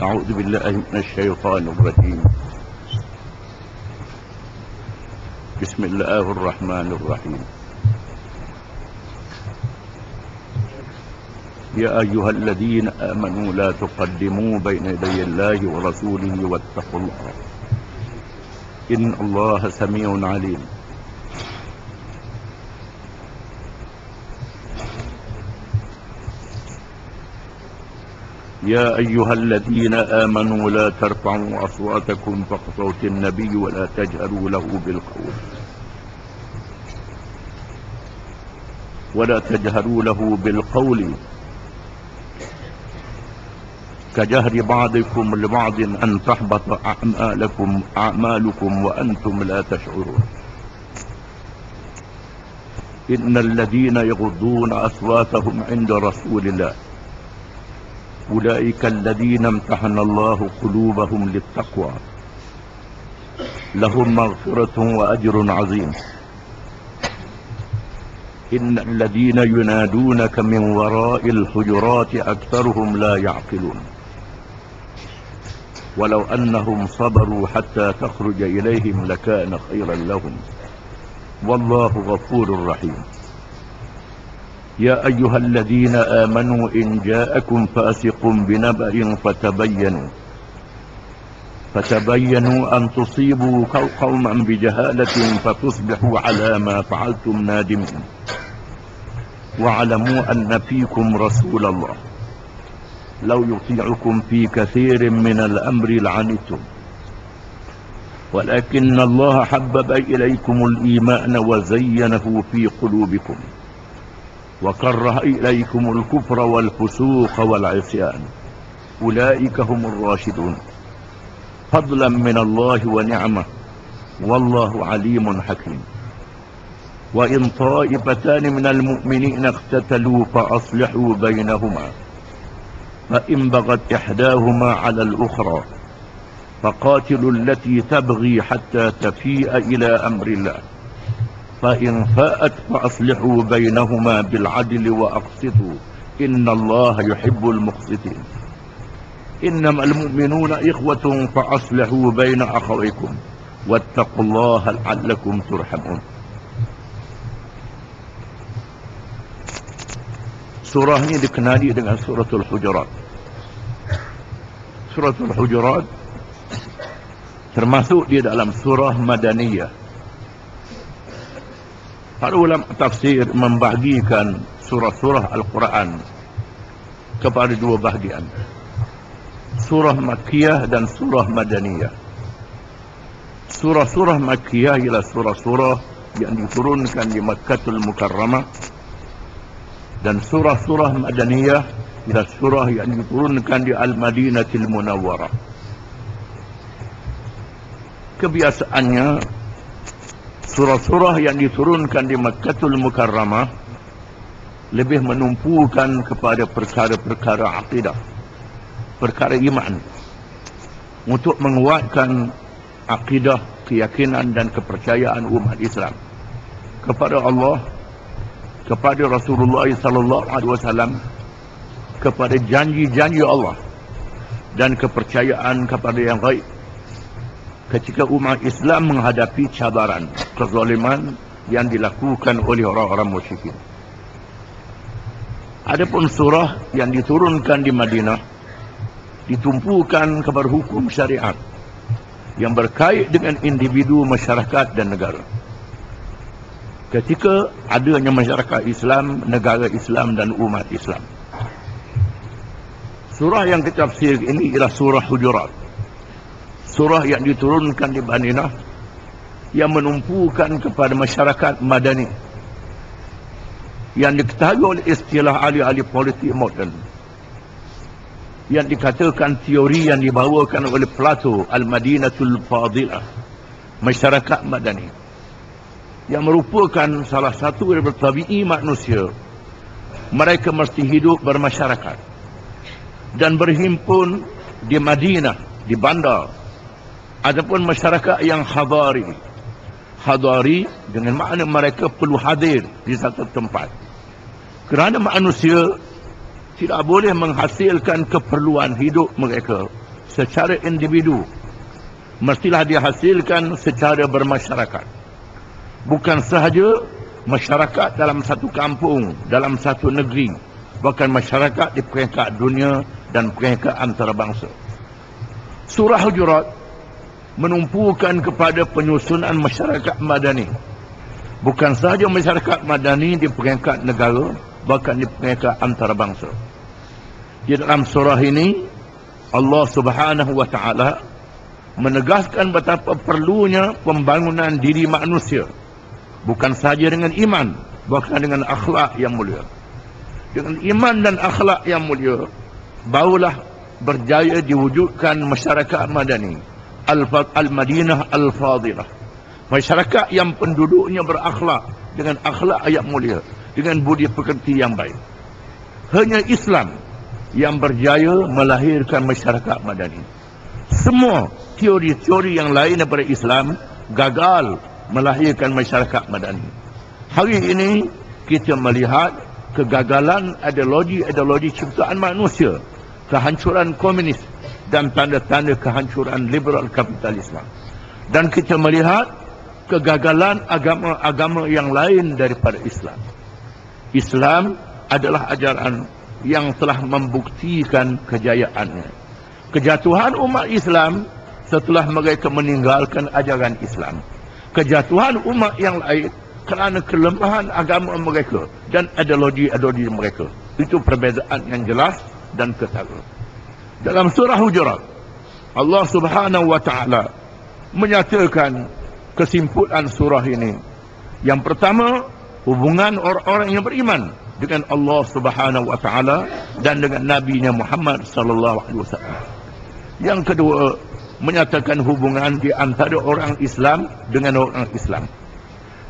أعوذ بالله من الشيطان الرجيم. بسم الله الرحمن الرحيم. يا أيها الذين آمنوا لا تقدموا بين يدي الله ورسوله واتقوا الله إن الله سميع عليم. يا أيها الذين آمنوا لا ترفعوا أصواتكم فوق صوت النبي ولا تجهروا له بالقول كجهر بعضكم لبعض أن تحبط أعمالكم وأنتم لا تشعرون. إن الذين يغضون أصواتهم عند رسول الله أولئك الذين امتحن الله قلوبهم للتقوى لهم مغفرة وأجر عظيم. إن الذين ينادونك من وراء الحجرات أكثرهم لا يعقلون ولو أنهم صبروا حتى تخرج إليهم لكان خيرا لهم والله غفور رحيم. يا أيها الذين آمنوا إن جاءكم فاسق بنبأ فتبينوا أن تصيبوا قوما بجهالة فتصبحوا على ما فعلتم نادمين. واعلموا أن فيكم رسول الله لو يطيعكم في كثير من الأمر لعنتم ولكن الله حبب إليكم الإيمان وزينه في قلوبكم وكره إليكم الكفر والفسوق والعصيان أولئك هم الراشدون فضلا من الله ونعمة والله عليم حكيم. وإن طائفتان من المؤمنين اقتتلوا فأصلحوا بينهما فإن بغت إحداهما على الأخرى فقاتلوا التي تبغي حتى تفيء إلى أمر الله فإن فاءت فأصلحوا بينهما بالعدل وأقسطوا إن الله يحب المقسطين. إنما المؤمنون إخوة فأصلحوا بين أخويكم واتقوا الله لعلكم ترحمون. Surah ini dikenali dengan Suratul Hujurat. Suratul Hujurat termasuk di dalam surah Madaniyah. Para ulama tafsir membahagikan surah-surah Al-Quran kepada dua bahagian. Surah Makkiyah dan surah Madaniyah. Surah-surah Makkiyah ialah surah-surah yang diturunkan di Makkatul Mukarramah. Dan surah-surah Madaniyah ialah surah yang diturunkan di Al-Madinatil Munawwarah. Kebiasaannya surah-surah yang diturunkan di Makkatul Mukarramah lebih menumpukan kepada perkara-perkara akidah, perkara iman, untuk menguatkan akidah, keyakinan dan kepercayaan umat Islam kepada Allah, kepada Rasulullah SAW, kepada janji-janji Allah dan kepercayaan kepada yang gaib ketika umat Islam menghadapi cabaran, kezaliman yang dilakukan oleh orang-orang musyrikin. Adapun surah yang diturunkan di Madinah ditumpukan kepada hukum syariat yang berkait dengan individu, masyarakat dan negara. Ketika adanya masyarakat Islam, negara Islam dan umat Islam. Surah yang kita tafsir ini ialah surah Hujurat. Surah yang diturunkan di Madinah yang menumpukan kepada masyarakat Madani, yang diketahui oleh istilah ahli-ahli politik moden, yang dikatakan teori yang dibawakan oleh Plato, Al-Madinatul Fadilah, masyarakat Madani, yang merupakan salah satu daripada tabi'i manusia. Mereka mesti hidup bermasyarakat dan berhimpun di Madinah, di bandar. Adapun masyarakat yang hadari, hadari dengan makna mereka perlu hadir di satu tempat, kerana manusia tidak boleh menghasilkan keperluan hidup mereka secara individu, mestilah dihasilkan secara bermasyarakat. Bukan sahaja masyarakat dalam satu kampung, dalam satu negeri, bahkan masyarakat di peringkat dunia dan peringkat antarabangsa. Surah Hujurat menumpukan kepada penyusunan masyarakat madani. Bukan sahaja masyarakat madani di peringkat negara, bahkan di peringkat antarabangsa. Di dalam surah ini, Allah Subhanahu wa Ta'ala menegaskan betapa perlunya pembangunan diri manusia. Bukan sahaja dengan iman, bahkan dengan akhlak yang mulia. Dengan iman dan akhlak yang mulia, barulah berjaya diwujudkan masyarakat madani, Al-Madinah Al-Fadilah. Masyarakat yang penduduknya berakhlak, dengan akhlak yang mulia, dengan budi pekerti yang baik. Hanya Islam yang berjaya melahirkan masyarakat madani. Semua teori-teori yang lain daripada Islam gagal melahirkan masyarakat madani. Hari ini kita melihat kegagalan ideologi ciptaan manusia, kehancuran komunis dan tanda-tanda kehancuran liberal kapitalisme. Dan kita melihat kegagalan agama-agama yang lain daripada Islam. Islam adalah ajaran yang telah membuktikan kejayaannya. Kejatuhan umat Islam setelah mereka meninggalkan ajaran Islam. Kejatuhan umat yang lain kerana kelemahan agama mereka dan ideologi mereka. Itu perbezaan yang jelas dan ketara. Dalam surah Hujurat, Allah Subhanahu wa Ta'ala menyatakan kesimpulan surah ini. Yang pertama, hubungan orang-orang yang beriman dengan Allah Subhanahu wa Ta'ala dan dengan Nabi-Nya Muhammad sallallahu alaihi wasallam. Yang kedua, menyatakan hubungan di antara orang Islam dengan orang Islam.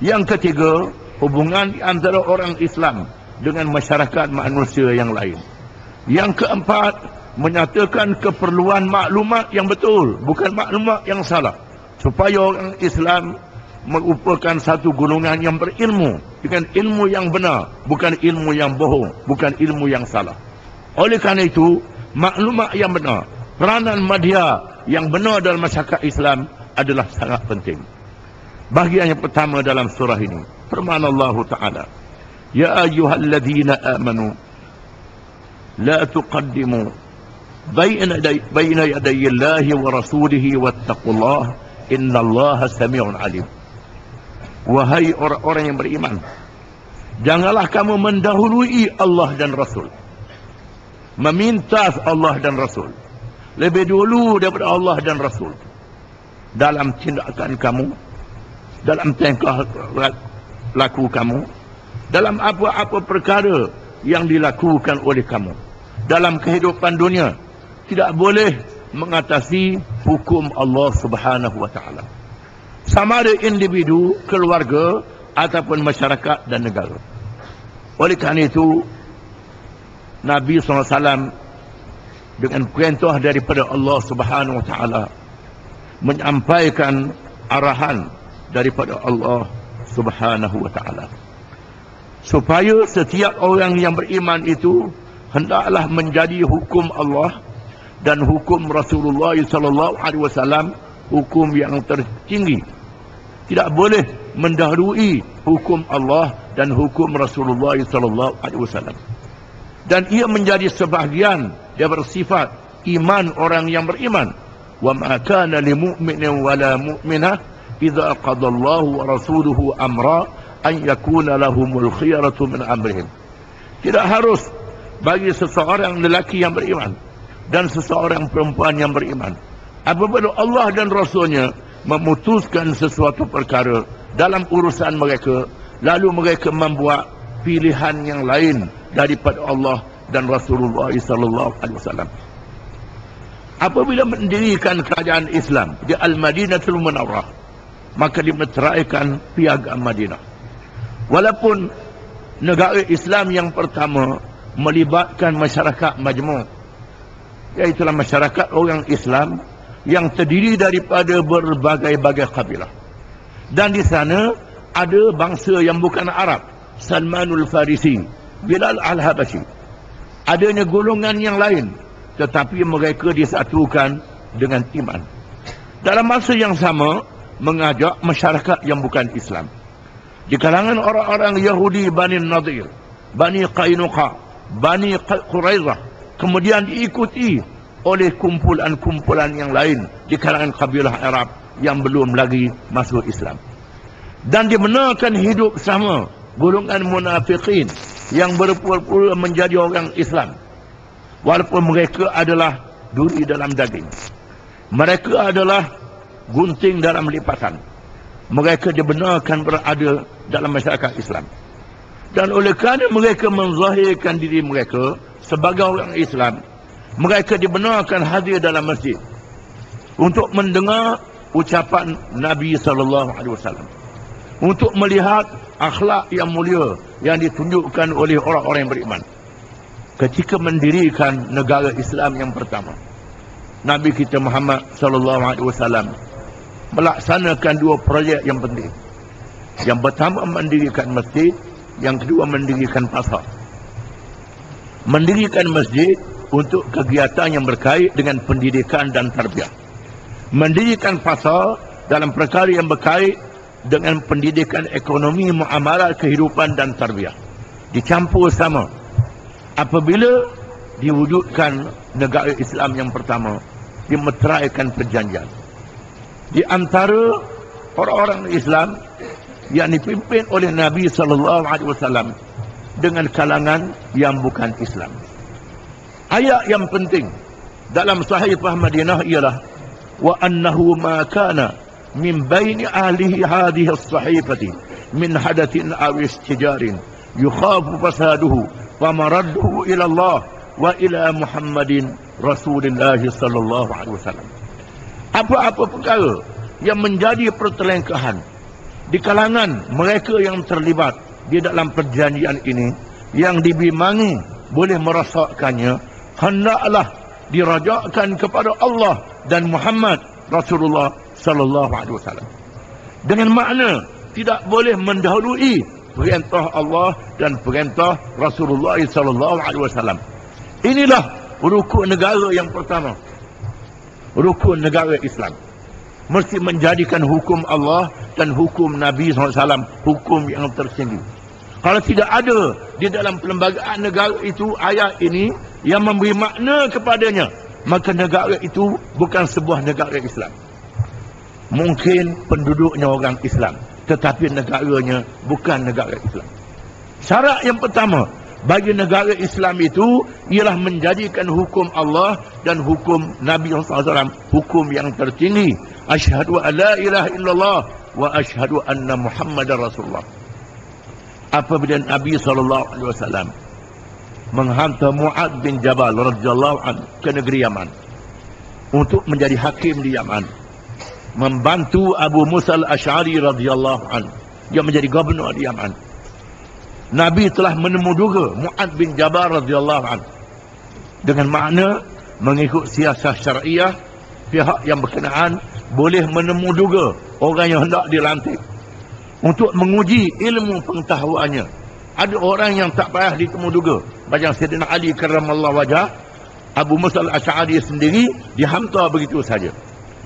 Yang ketiga, hubungan di antara orang Islam dengan masyarakat manusia yang lain. Yang keempat, menyatakan keperluan maklumat yang betul, bukan maklumat yang salah, supaya orang Islam merupakan satu golongan yang berilmu, dengan ilmu yang benar, bukan ilmu yang bohong, bukan ilmu yang salah. Oleh kerana itu, maklumat yang benar, peranan media yang benar dalam masyarakat Islam adalah sangat penting. Bahagian yang pertama dalam surah ini, firman Allah Ta'ala, Ya ayyuhalladzina amanu la tuqaddimu baina yadayillahi wa rasulihi wattaqullah innallaha sami'un alim. Wahai orang-orang yang beriman, janganlah kamu mendahului Allah dan Rasul, meminta Allah dan Rasul lebih dulu daripada Allah dan Rasul dalam tindakan kamu, dalam tingkah laku kamu, dalam apa-apa perkara yang dilakukan oleh kamu dalam kehidupan dunia. Tidak boleh mengatasi hukum Allah Subhanahu wa Ta'ala, sama ada individu, keluarga ataupun masyarakat dan negara. Oleh kerana itu, Nabi SAW dengan perintah daripada Allah Subhanahu wa Ta'ala menyampaikan arahan daripada Allah Subhanahu wa Ta'ala, supaya setiap orang yang beriman itu hendaklah menjadi hukum Allah dan hukum Rasulullah sallallahu alaihi wasallam hukum yang tertinggi. Tidak boleh mendahului hukum Allah dan hukum Rasulullah sallallahu alaihi wasallam. Dan ia menjadi sebahagian daripada sifat iman orang yang beriman. Wa ma kana lil mu'minin wala mu'minah idza qadallahu wa rasuluhu amra an yakuna lahumul khiyaratu min amrihim. Tidak harus bagi seseorang lelaki yang beriman dan seseorang perempuan yang beriman, apabila Allah dan Rasulnya memutuskan sesuatu perkara dalam urusan mereka, lalu mereka membuat pilihan yang lain daripada Allah dan Rasulullah sallallahu alaihi wasallam. Apabila mendirikan kerajaan Islam di Al-Madinatul Munawwarah, maka dimeteraikan piagam Madinah. Walaupun negara Islam yang pertama melibatkan masyarakat majmuk, iaitu masyarakat orang Islam yang terdiri daripada berbagai-bagai kabilah. Dan di sana ada bangsa yang bukan Arab, Salmanul Farisi, Bilal Al-Habashi. Adanya golongan yang lain, tetapi mereka disatukan dengan iman. Dalam masa yang sama, mengajak masyarakat yang bukan Islam. Di kalangan orang-orang Yahudi Bani Nadir, Bani Qainuqa, Bani Quraizah, kemudian diikuti oleh kumpulan-kumpulan yang lain di kalangan kabilah Arab yang belum lagi masuk Islam. Dan dibenarkan hidup sama golongan munafiqin yang berpura-pura menjadi orang Islam, walaupun mereka adalah duri dalam daging. Mereka adalah gunting dalam lipatan. Mereka dibenarkan berada dalam masyarakat Islam. Dan oleh kerana mereka menzahirkan diri mereka sebagai orang Islam, mereka dibenarkan hadir dalam masjid untuk mendengar ucapan Nabi SAW, untuk melihat akhlak yang mulia yang ditunjukkan oleh orang-orang yang beriman. Ketika mendirikan negara Islam yang pertama, Nabi kita Muhammad SAW melaksanakan dua projek yang penting. Yang pertama mendirikan masjid, yang kedua mendirikan pasar. Mendirikan masjid untuk kegiatan yang berkait dengan pendidikan dan tarbiyah. Mendirikan pasar dalam perkara yang berkait dengan pendidikan ekonomi, muamalah, kehidupan dan tarbiyah. Dicampur sama. Apabila diwujudkan negara Islam yang pertama, dimeteraikan perjanjian di antara orang-orang Islam yang dipimpin oleh Nabi SAW dengan kalangan yang bukan Islam. Ayat yang penting dalam Sahifah Madinah ialah wa annahu ma kana min baini ahlihi hadhihi as-sahifati min hadathin aw istijarin yukhafu fasaduhu wa maradduhu ila Allah wa ila Muhammadin Rasulullah sallallahu alaihi wasallam. Apa-apa perkara yang menjadi pertelengkahan di kalangan mereka yang terlibat di dalam perjanjian ini, yang dibimangi boleh merosakkannya, hendaklah dirajakkan kepada Allah dan Muhammad Rasulullah sallallahu alaihi wasallam. Dengan makna tidak boleh mendahului perintah Allah dan perintah Rasulullah sallallahu alaihi wasallam. Inilah rukun negara yang pertama. Rukun negara Islam mesti menjadikan hukum Allah dan hukum Nabi SAW hukum yang tertinggi. Kalau tidak ada di dalam perlembagaan negara itu ayat ini yang memberi makna kepadanya, maka negara itu bukan sebuah negara Islam. Mungkin penduduknya orang Islam, tetapi negaranya bukan negara Islam. Syarat yang pertama bagi negara Islam itu ialah menjadikan hukum Allah dan hukum Nabi SAW hukum yang tertinggi. Asyhadu an la ilaha illallah wa asyhadu anna Muhammadar Rasulullah. Apabila Nabi SAW menghantar Mu'ad bin Jabal radhiyallahu anhu ke negeri Yaman untuk menjadi hakim di Yaman, membantu Abu Musa al-Ash'ari radhiyallahu anhu yang menjadi gubernur di Yaman, Nabi telah menemuduga Mu'ad bin Jabal radhiyallahu anhu dengan makna mengikut siasat syariah, pihak yang berkenaan boleh menemuduga orang yang hendak dilantik untuk menguji ilmu pengetahuannya. Ada orang yang tak payah ditemuduga, macam Sayyidina Ali karramallahu wajah, Abu Musa al-Ash'ari sendiri dihantar begitu saja.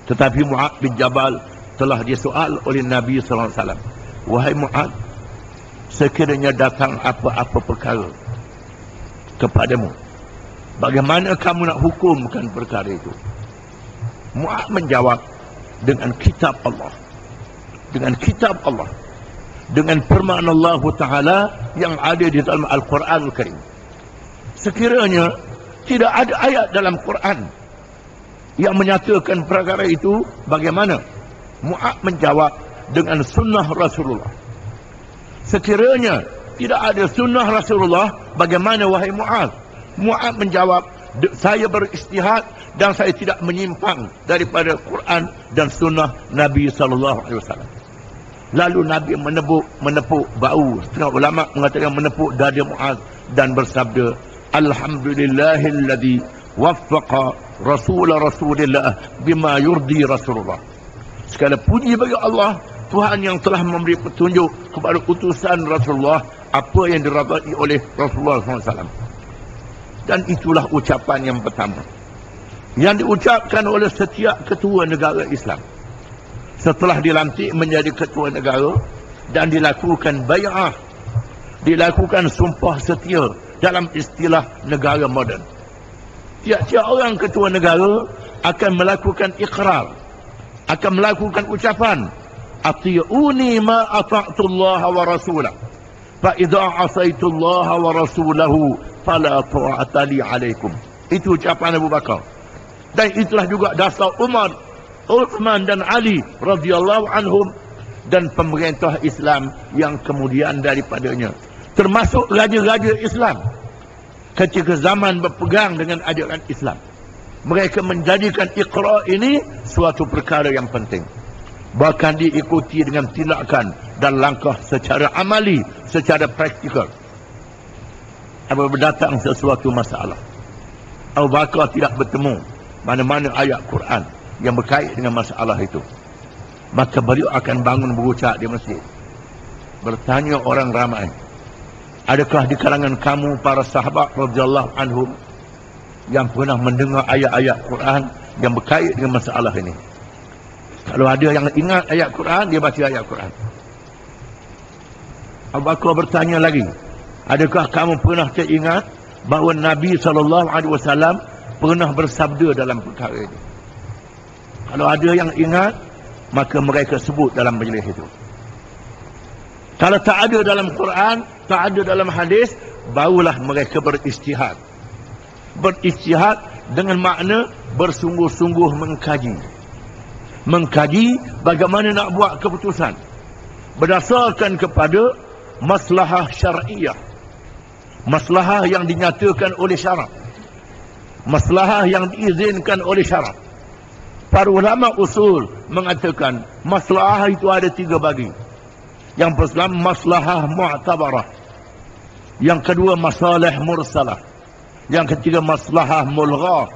Tetapi Mu'ad bin Jabal telah disoal oleh Nabi SAW. Wahai Mu'ad, sekiranya datang apa-apa perkara kepadamu, bagaimana kamu nak hukumkan perkara itu? Mu'ad menjawab dengan kitab Allah, dengan kitab Allah, dengan firman Allah Ta'ala yang ada di dalam Al-Quran Al-Karim. Sekiranya tidak ada ayat dalam Quran yang menyatakan perkara itu, bagaimana? Mu'ad menjawab dengan sunnah Rasulullah. Sekiranya tidak ada sunnah Rasulullah, bagaimana wahai Mu'ad? Mu'ad menjawab, saya beristihad dan saya tidak menyimpang daripada Quran dan sunnah Nabi SAW. Lalu Nabi menepuk bau. Setengah ulama mengatakan menepuk dada Mu'ad dan bersabda, Alhamdulillahilladzi waffaqa Rasulullah bima yurdi Rasulullah. Segala puji bagi Allah, Tuhan yang telah memberi petunjuk kepada utusan Rasulullah apa yang diradai oleh Rasulullah SAW. Dan itulah ucapan yang pertama. yang diucapkan oleh setiap ketua negara Islam setelah dilantik menjadi ketua negara dan dilakukan bai'ah, dilakukan sumpah setia dalam istilah negara moden. Tiap-tiap orang ketua negara akan melakukan iqrar, akan melakukan ucapan ati'uni ma ata'tullah wa rasulah fa idza asaitullah wa rasulahu fala ta'ata li alaikum. Itu ucapan Abu Bakar, dan itulah juga dasar Umar, Uthman dan Ali radhiyallahu anhum dan pemerintah Islam yang kemudian daripadanya, termasuk raja-raja Islam ketika zaman berpegang dengan ajaran Islam. Mereka menjadikan iqra ini suatu perkara yang penting, bahkan diikuti dengan tindakan dan langkah secara amali, secara praktikal. Apabila datang sesuatu masalah, Abu Bakar tidak bertemu mana-mana ayat Quran yang berkait dengan masalah itu, maka beliau akan bangun berucap di masjid, bertanya orang ramai, adakah di kalangan kamu para sahabat radhiyallahu anhum yang pernah mendengar ayat-ayat Quran yang berkait dengan masalah ini? Kalau ada yang ingat ayat Quran, dia baca ayat Quran. Abu Bakar bertanya lagi, adakah kamu pernah teringat bahawa Nabi SAW pernah bersabda dalam perkara ini? Kalau ada yang ingat, maka mereka sebut dalam majlis itu. Kalau tak ada dalam Quran, tak ada dalam hadis, barulah mereka beristihad. Beristihad dengan makna bersungguh-sungguh mengkaji. Mengkaji bagaimana nak buat keputusan berdasarkan kepada maslahah syar'iyah, maslahah yang dinyatakan oleh syarak, maslahah yang diizinkan oleh syarak. Para ulama usul mengatakan maslahah itu ada 3 bagi. Yang pertama maslahah mu'tabarah, yang kedua masalah mursalah, yang ketiga maslahah mulghah.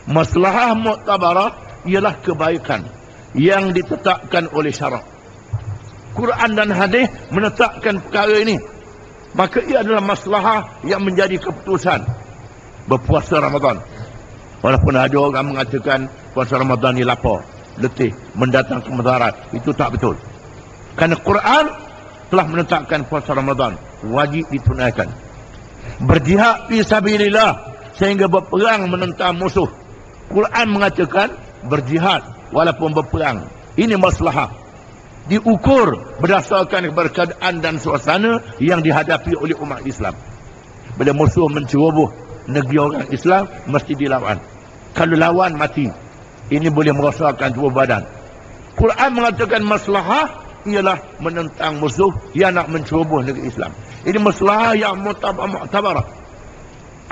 Maslahah mu'tabarah ialah kebaikan yang ditetapkan oleh syarak. Quran dan hadis menetapkan perkara ini, maka ia adalah maslahah yang menjadi keputusan. Berpuasa Ramadan, walaupun ada orang mengatakan puasa Ramadan ni lapar, letih, mendatangkan mudarat, itu tak betul. Kerana Quran telah menetapkan puasa Ramadan wajib ditunaikan. Berjihad fi sabilillah sehingga berperang menentang musuh, Quran mengatakan berjihad walaupun berperang. Ini maslahah, diukur berdasarkan keadaan dan suasana yang dihadapi oleh umat Islam. Bila musuh menceroboh negeri orang Islam, mesti dilawan. Kalau lawan mati, ini boleh merosakkan tubuh badan. Quran mengatakan maslahah ialah menentang musuh yang nak menceroboh negeri Islam. Ini maslahah yang mu'tabarah.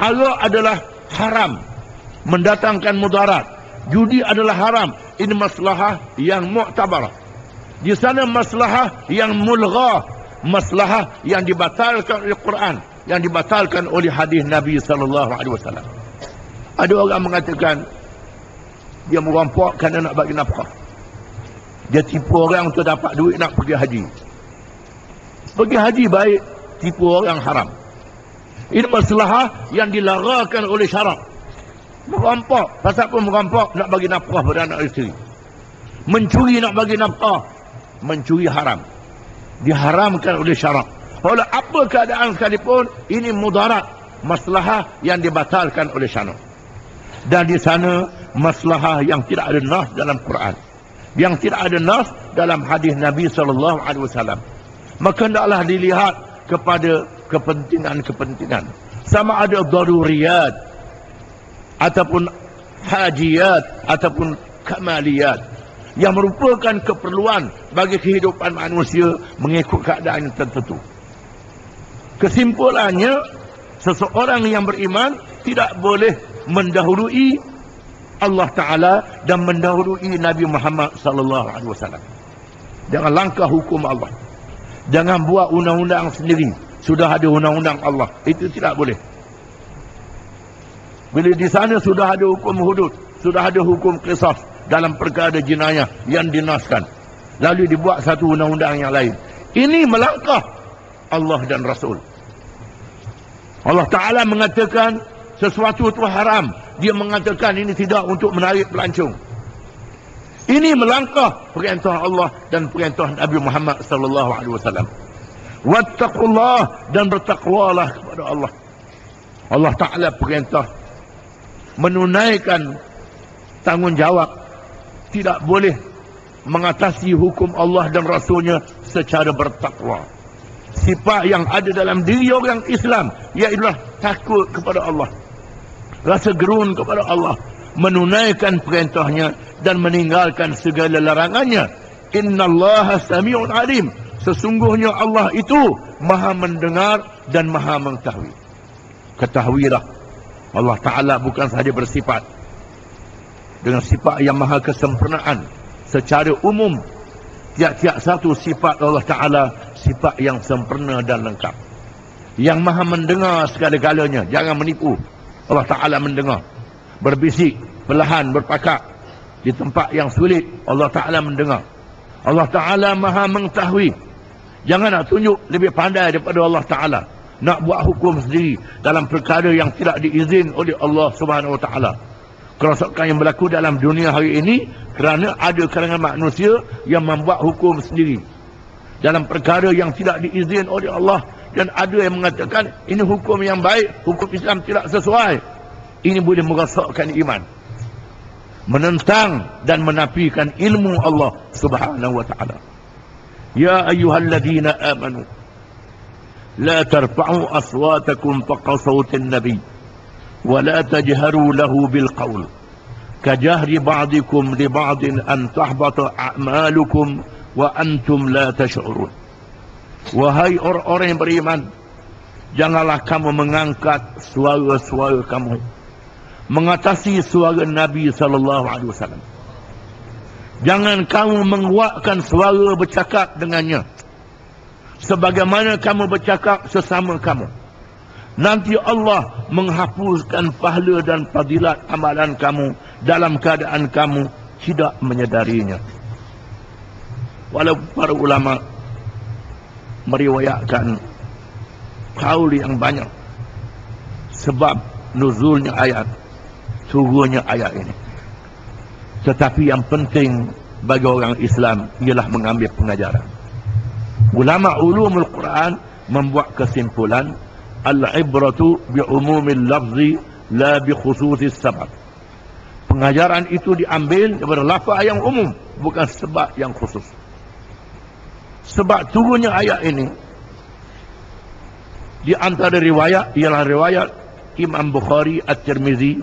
Arak adalah haram, mendatangkan mudarat. Judi adalah haram. Ini maslahah yang mu'tabarah. Di sana maslahah yang mulghah, maslahah yang dibatalkan oleh Quran, yang dibatalkan oleh hadis Nabi SAW. Ada orang mengatakan dia merampok kerana nak bagi nafkah. Dia tipu orang untuk dapat duit nak pergi haji. Pergi haji baik, tipu orang haram. Ini maslahah yang dilarangkan oleh syarak. Merampok, pasal pun merampok nak bagi nafkah pada anak isteri. Mencuri nak bagi nafkah, mencuri haram, diharamkan oleh syarak. Oleh apa keadaan sekalipun, ini mudarat, maslahah yang dibatalkan oleh syarak. Dan di sana maslahah yang tidak ada nas dalam Quran, yang tidak ada nas dalam hadis Nabi SAW. Maka hendaklah dilihat kepada kepentingan-kepentingan, sama ada daruriyat ataupun hajiyat ataupun kamaliyat, yang merupakan keperluan bagi kehidupan manusia mengikut keadaan yang tertentu. Kesimpulannya, seseorang yang beriman tidak boleh mendahului Allah Ta'ala dan mendahului Nabi Muhammad SAW. Jangan langkah hukum Allah. Jangan buat undang-undang sendiri. Sudah ada undang-undang Allah. Itu tidak boleh. Bila di sana sudah ada hukum hudud, sudah ada hukum qisas dalam perkara jenayah yang dinaskan, lalu dibuat satu undang-undang yang lain, ini melangkah Allah dan Rasul. Allah Ta'ala mengatakan sesuatu itu haram, dia mengatakan ini tidak untuk menarik pelancong. Ini melangkah perintah Allah dan perintah Nabi Muhammad sallallahu alaihi wasallam. Wattaqullah, dan bertakwalah kepada Allah. Allah Ta'ala perintah menunaikan tanggungjawab, tidak boleh mengatasi hukum Allah dan Rasulnya secara bertakwa. Sifat yang ada dalam diri orang Islam ialah takut kepada Allah, rasa gerun kepada Allah, menunaikan perintahnya dan meninggalkan segala larangannya. Innallaha sami'un alim, sesungguhnya Allah itu maha mendengar dan maha mengetahui. Ketahuilah, Allah Ta'ala bukan sahaja bersifat dengan sifat yang maha kesempurnaan secara umum. Tiap-tiap satu sifat Allah Ta'ala sifat yang sempurna dan lengkap, yang maha mendengar segala-galanya. Jangan menipu, Allah Ta'ala mendengar. Berbisik, perlahan, berpakak di tempat yang sulit, Allah Ta'ala mendengar. Allah Ta'ala maha mengetahui. Jangan nak tunjuk lebih pandai daripada Allah Ta'ala, nak buat hukum sendiri dalam perkara yang tidak diizin oleh Allah Subhanahu Wa Ta'ala. Kerosakan yang berlaku dalam dunia hari ini kerana ada kalangan manusia yang membuat hukum sendiri dalam perkara yang tidak diizin oleh Allah, dan ada yang mengatakan ini hukum yang baik, hukum Islam tidak sesuai. Ini boleh merosakkan iman, menentang dan menafikan ilmu Allah Subhanahu Wa Ta'ala. Ya ayyuhalladzina amanu la tarfa'u aswatakum fawqa sawtin nabi wa la tajharu lahu bil qawl kajahri ba'dikum li ba'din an tahbata a'malukum wa antum la tash'urun. Wahai orang-orang yang beriman, janganlah kamu mengangkat suara-suara kamu mengatasi suara Nabi sallallahu alaihi wasallam. Jangan kamu menguatkan suara bercakap dengannya sebagaimana kamu bercakap sesama kamu. Nanti Allah menghapuskan pahala dan fadilat amalan kamu dalam keadaan kamu tidak menyedarinya. Walaupun para ulama meriwayatkan kaul yang banyak sebab nuzulnya ayat, turunnya ayat ini, tetapi yang penting bagi orang Islam ialah mengambil pengajaran. Ulama ulumul Quran membuat kesimpulan, al-ibratu bi'umumil lafzi la bi khususis sabab. Pengajaran itu diambil daripada lafaz yang umum, bukan sebab yang khusus. Sebab turunnya ayat ini di antara riwayat ialah riwayat Imam Bukhari, At-Tirmizi,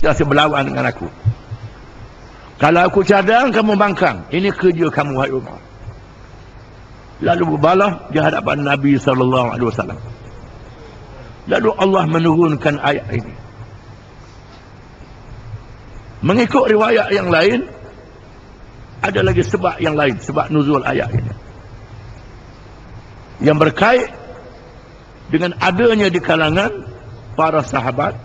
dia berlawan dengan aku. Kalau aku cadang, kamu bangkang. Ini kerja kamu, wahai Umar. Lalu berbalah di hadapan Nabi SAW. Lalu Allah menurunkan ayat ini. Mengikut riwayat yang lain, ada lagi sebab yang lain, sebab nuzul ayat ini, yang berkait dengan adanya di kalangan para sahabat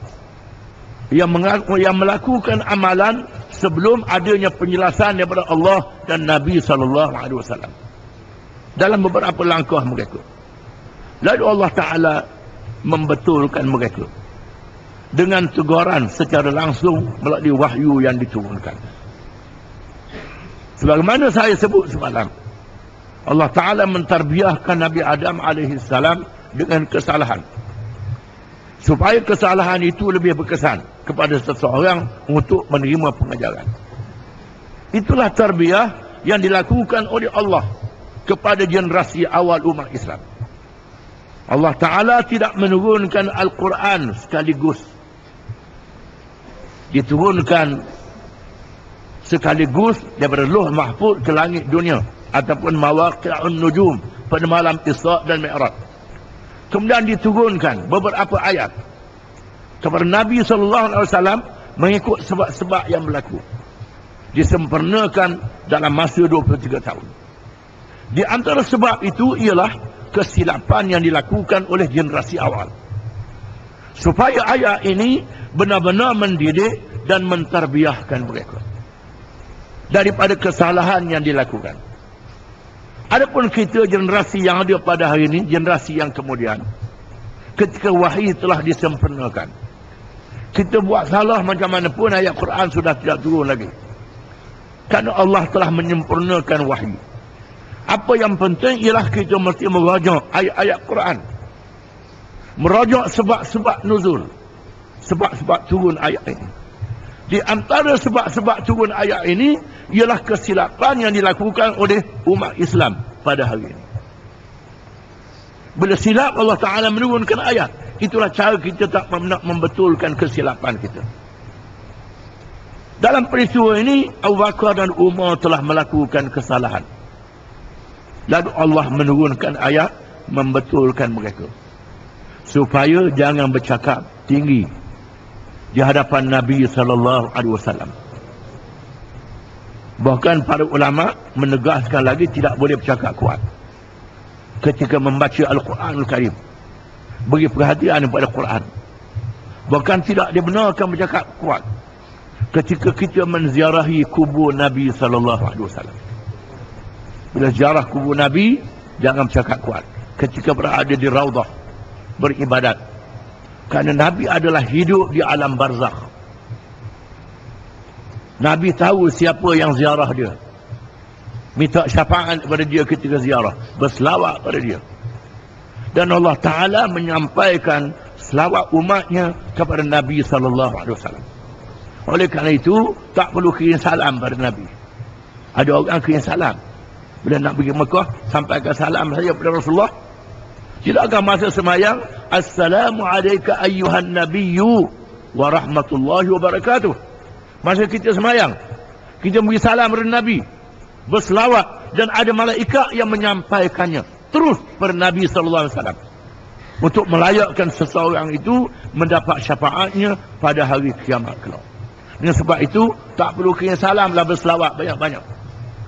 yang melakukan amalan sebelum adanya penjelasan daripada Allah dan Nabi SAW dalam beberapa langkah mereka. Lalu Allah Ta'ala membetulkan mereka dengan teguran secara langsung melalui wahyu yang diturunkan. Sebagaimana saya sebut semalam, Allah Ta'ala mentarbiahkan Nabi Adam AS dengan kesalahan, supaya kesalahan itu lebih berkesan kepada seseorang untuk menerima pengajaran. Itulah tarbiyah yang dilakukan oleh Allah kepada generasi awal umat Islam. Allah Ta'ala tidak menurunkan Al-Quran sekaligus. diturunkan sekaligus daripada Lauh Mahfuz ke langit dunia ataupun mawaqi'un nujum pada malam Isra' dan Mi'raj. Kemudian diturunkan beberapa ayat kepada Nabi SAW mengikut sebab-sebab yang berlaku. Disempurnakan dalam masa 23 tahun. Di antara sebab itu ialah kesilapan yang dilakukan oleh generasi awal. Supaya ayat ini benar-benar mendidik dan mentarbiahkan mereka daripada kesalahan yang dilakukan. Adapun kita generasi yang ada pada hari ini, generasi yang kemudian, ketika wahyu telah disempurnakan, kita buat salah macam mana pun ayat Quran sudah tidak turun lagi. Kerana Allah telah menyempurnakan wahyu. Apa yang penting ialah kita mesti merajak ayat-ayat Quran. Merajak sebab-sebab nuzul. Sebab-sebab turun ayat ini. Di antara sebab-sebab turun ayat ini ialah kesilapan yang dilakukan oleh umat Islam pada hari ini. Bila silap Allah Ta'ala menurunkan ayat, itulah cara kita tak nak membetulkan kesilapan kita. Dalam peristiwa ini, Abu Bakar dan Umar telah melakukan kesalahan. Lalu Allah menurunkan ayat membetulkan mereka. Supaya jangan bercakap tinggi di hadapan Nabi SAW. Bahkan para ulama menegaskan lagi tidak boleh bercakap kuat ketika membaca Al-Quranul Karim. Beri perhatian kepada Quran. Bahkan tidak dibenarkan bercakap kuat ketika kita menziarahi kubur Nabi SAW. Bila ziarah kubur Nabi, jangan bercakap kuat ketika berada di Raudah beribadat. Kerana Nabi adalah hidup di alam barzakh. Nabi tahu siapa yang ziarah dia. Minta syafaat kepada dia ketika ziarah. Berselawat pada dia. Dan Allah Ta'ala menyampaikan selawat umatnya kepada Nabi SAW. Oleh kerana itu, tak perlu kirim salam pada Nabi. Ada orang kirim salam. Bila nak pergi Mekah, sampaikan salam saja kepada Rasulullah. Tidakkah masa semayang, Assalamualaikum ayyuhan nabiyyu wa rahmatullahi wa barakatuh. Masa kita semayang, kita beri salam kepada Nabi, berselawat, dan ada malaikat yang menyampaikannya terus kepada Nabi SAW untuk melayakkan seseorang itu mendapat syafaatnya pada hari kiamat kelak. Dengan sebab itu, tak perlu kirim salam lah, berselawat banyak-banyak.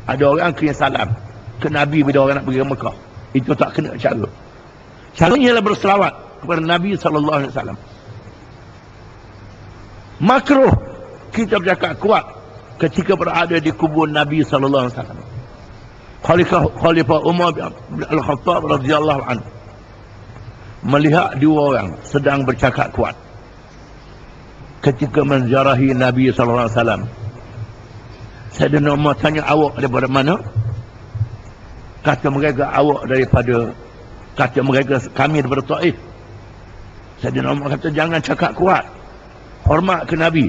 Ada orang kirim salam ke Nabi bila orang nak pergi ke Mekah. Itu tak kena cara. Caranya ialah berselawat kepada Nabi SAW. Makruh kita bercakap kuat ketika berada di kubur Nabi SAW. Khalifah Umar bin Al-Khattab radhiyallahu anhu melihat dua orang sedang bercakap kuat ketika menziarahi Nabi SAW. Sayyidina Umar tanya, awak daripada mana? Kata mereka, kata mereka, kami daripada Taif. Sayyidina Umar kata, jangan cakap kuat. Hormat ke Nabi.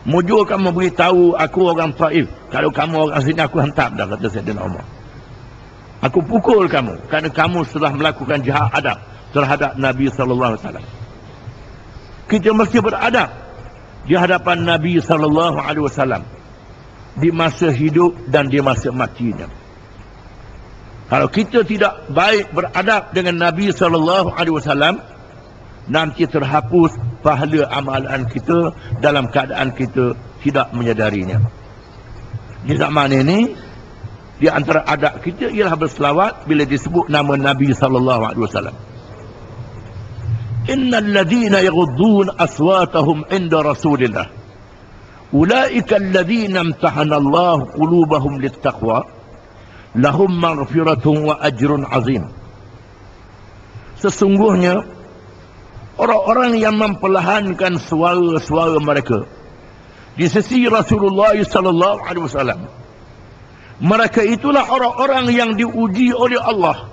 Mujur kamu beritahu aku orang Taif. Kalau kamu orang sini, aku hantar dah, kata Sayyidina Umar. Aku pukul kamu kerana kamu telah melakukan jahat adab terhadap Nabi SAW. Kita mesti beradab di hadapan Nabi SAW di masa hidup dan di masa matinya. Kalau kita tidak baik beradab dengan Nabi SAW, nanti terhapus pahala amalan kita dalam keadaan kita tidak menyadarinya. Di zaman ini, di antara adab kita ialah berselawat bila disebut nama Nabi SAW. Innal ladhina yaghuddun aswatahum inda Rasulillah ulaika alladhina imtahana Allah qulubahum littaqwa lahum maghfiratun wa ajrun azim. Sesungguhnya orang-orang yang memperlahankan suara-suara mereka di sisi Rasulullah sallallahu alaihi wasallam, mereka itulah orang-orang yang diuji oleh Allah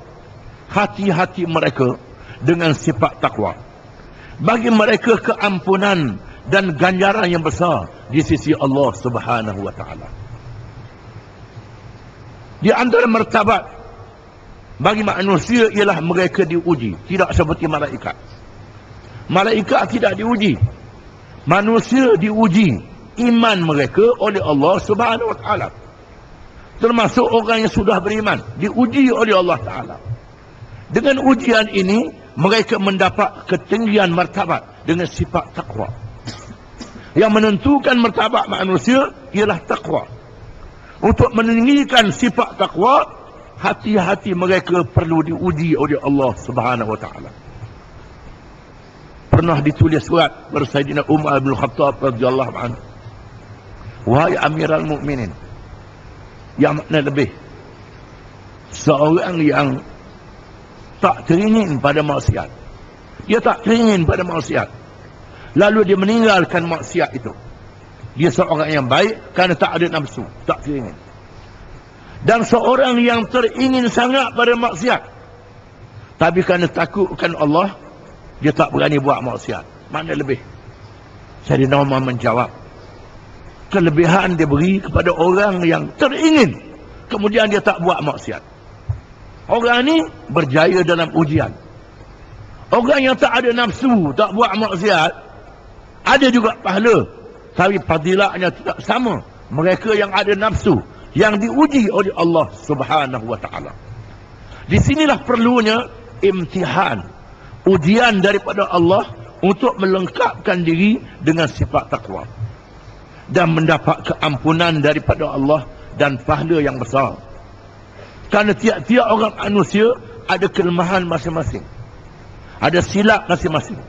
hati-hati mereka dengan sifat takwa. Bagi mereka keampunan dan ganjaran yang besar di sisi Allah Subhanahu wa taala. Di antara martabat bagi manusia ialah mereka diuji, tidak seperti malaikat. Malaikat tidak diuji. Manusia diuji iman mereka oleh Allah Subhanahu Wa Taala. Termasuk orang yang sudah beriman diuji oleh Allah Taala. Dengan ujian ini mereka mendapat ketinggian martabat dengan sifat takwa. Yang menentukan martabat manusia ialah takwa. Untuk meninggikan sifat takwa, hati-hati mereka perlu diuji oleh Allah Subhanahu Wa Taala. Pernah ditulis surat kepada Sayyidina Umar bin Khattab radhiyallahu anhu. Wahai Amirul Mukminin, yang makna lebih, seorang yang tak teringin pada maksiat, dia tak teringin pada maksiat, lalu dia meninggalkan maksiat itu, dia seorang yang baik kerana tak ada nafsu, tak teringin. Dan seorang yang teringin sangat pada maksiat, tapi kerana takutkan Allah, dia tak berani buat maksiat. Mana lebih? Sayyidina Umar menjawab, kelebihan dia beri kepada orang yang teringin, kemudian dia tak buat maksiat. Orang ni berjaya dalam ujian. Orang yang tak ada nafsu, tak buat maksiat, ada juga pahala, tapi fadilahnya tidak sama. Mereka yang ada nafsu, yang diuji oleh Allah Subhanahu Wa Taala. Di sinilah perlunya imtihan, ujian daripada Allah untuk melengkapkan diri dengan sifat takwa dan mendapat keampunan daripada Allah dan pahala yang besar. Kerana tiap-tiap orang manusia ada kelemahan masing-masing, ada silap masing-masing.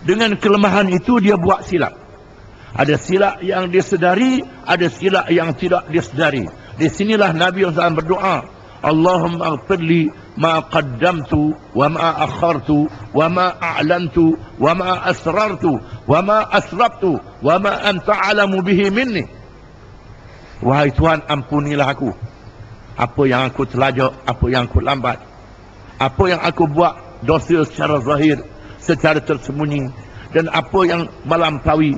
Dengan kelemahan itu dia buat silap. Ada silap yang dia sedari, ada silap yang tidak dia sedari. Di sinilah Nabi SAW berdoa, Allahumma ighfirli ma qaddamtu wa ma akhartu wa ma a'lantu wa ma asrartu wa ma asrabtu wa ma anta a'lamu bihi minni. Wahai Tuhan, ampunilah aku apa yang aku terlajak, apa yang aku lambat, apa yang aku buat dosa secara zahir, secara tersembunyi, dan apa yang melampaui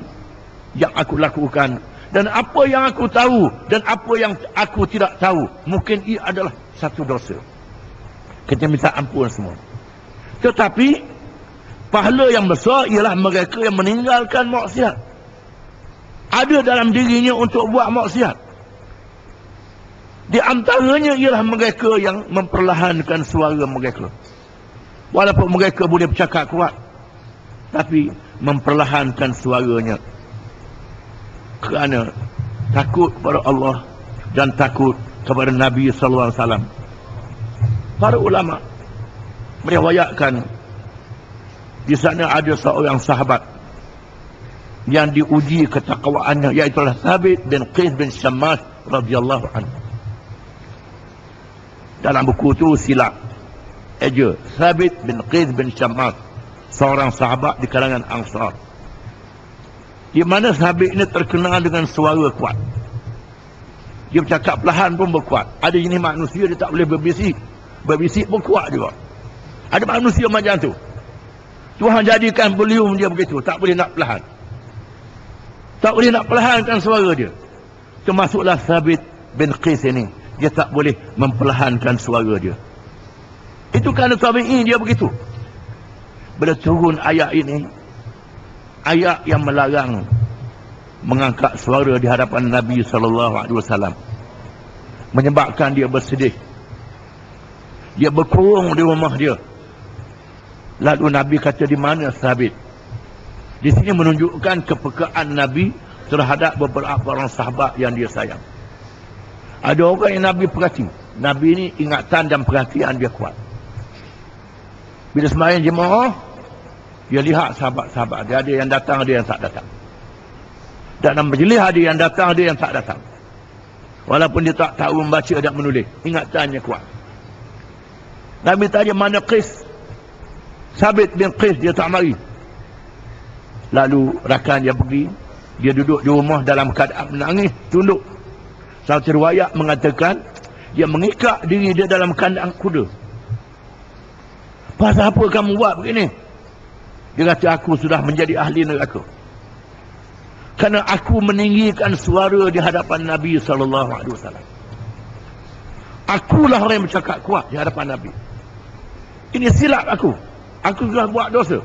yang aku lakukan, dan apa yang aku tahu dan apa yang aku tidak tahu. Mungkin ia adalah satu dosa. Kita minta ampun semua. Tetapi pahala yang besar ialah mereka yang meninggalkan maksiat. Ada dalam dirinya untuk buat maksiat. Di antaranya ialah mereka yang memperlahankan suara mereka. Walaupun mereka boleh bercakap kuat, tapi memperlahankan suaranya kerana takut kepada Allah dan takut kepada Nabi sallallahu alaihi wasallam. Para ulama meriwayatkan di sana ada seorang sahabat yang diuji ketakwaannya, iaitu Thabit bin Qais bin Syammas radhiyallahu anhu. Dalam buku itu silap eja Thabit bin Qais bin Syammas, seorang sahabat di kalangan Ansar, di mana Thabit ini terkenal dengan suara kuat. Dia bercakap perlahan pun berkuat. Ada jenis manusia dia tak boleh berbisik, berbisik pun kuat juga. Ada manusia macam tu, Tuhan jadikan volume dia begitu, tak boleh nak perlahan, tak boleh nak perlahankan suara dia. Termasuklah Thabit bin Qais ini, dia tak boleh memperlahankan suara dia. Itu kerana tabi'in dia begitu. Bila turun ayat ini, ayat yang melarang mengangkat suara di hadapan Nabi SAW, menyebabkan dia bersedih. Dia berkurung di rumah dia. Lalu Nabi kata, di mana Thabit? Di sini menunjukkan kepekaan Nabi terhadap beberapa orang sahabat yang dia sayang. Ada orang yang Nabi perhati. Nabi ini ingatan dan perhatian dia kuat. Bila sembahyang jemaah, dia lihat sahabat-sahabat dia, ada yang datang, ada yang tak datang. Dan dalam majlis ada yang datang, ada yang tak datang. Walaupun dia tak tahu membaca dan menulis, ingatannya kuat. Nabi tanya, mana Qais? Thabit bin Qais, dia tak mari. Lalu rakan dia pergi, dia duduk di rumah dalam keadaan menangis, tunduk. Satu riwayat mengatakan dia mengikat diri dia dalam kandang kuda. Pasal apa kamu buat begini? Dia kata, aku sudah menjadi ahli neraka. Kerana aku meninggikan suara di hadapan Nabi SAW. Akulah orang yang bercakap kuat di hadapan Nabi. Ini silap aku. Aku sudah buat dosa.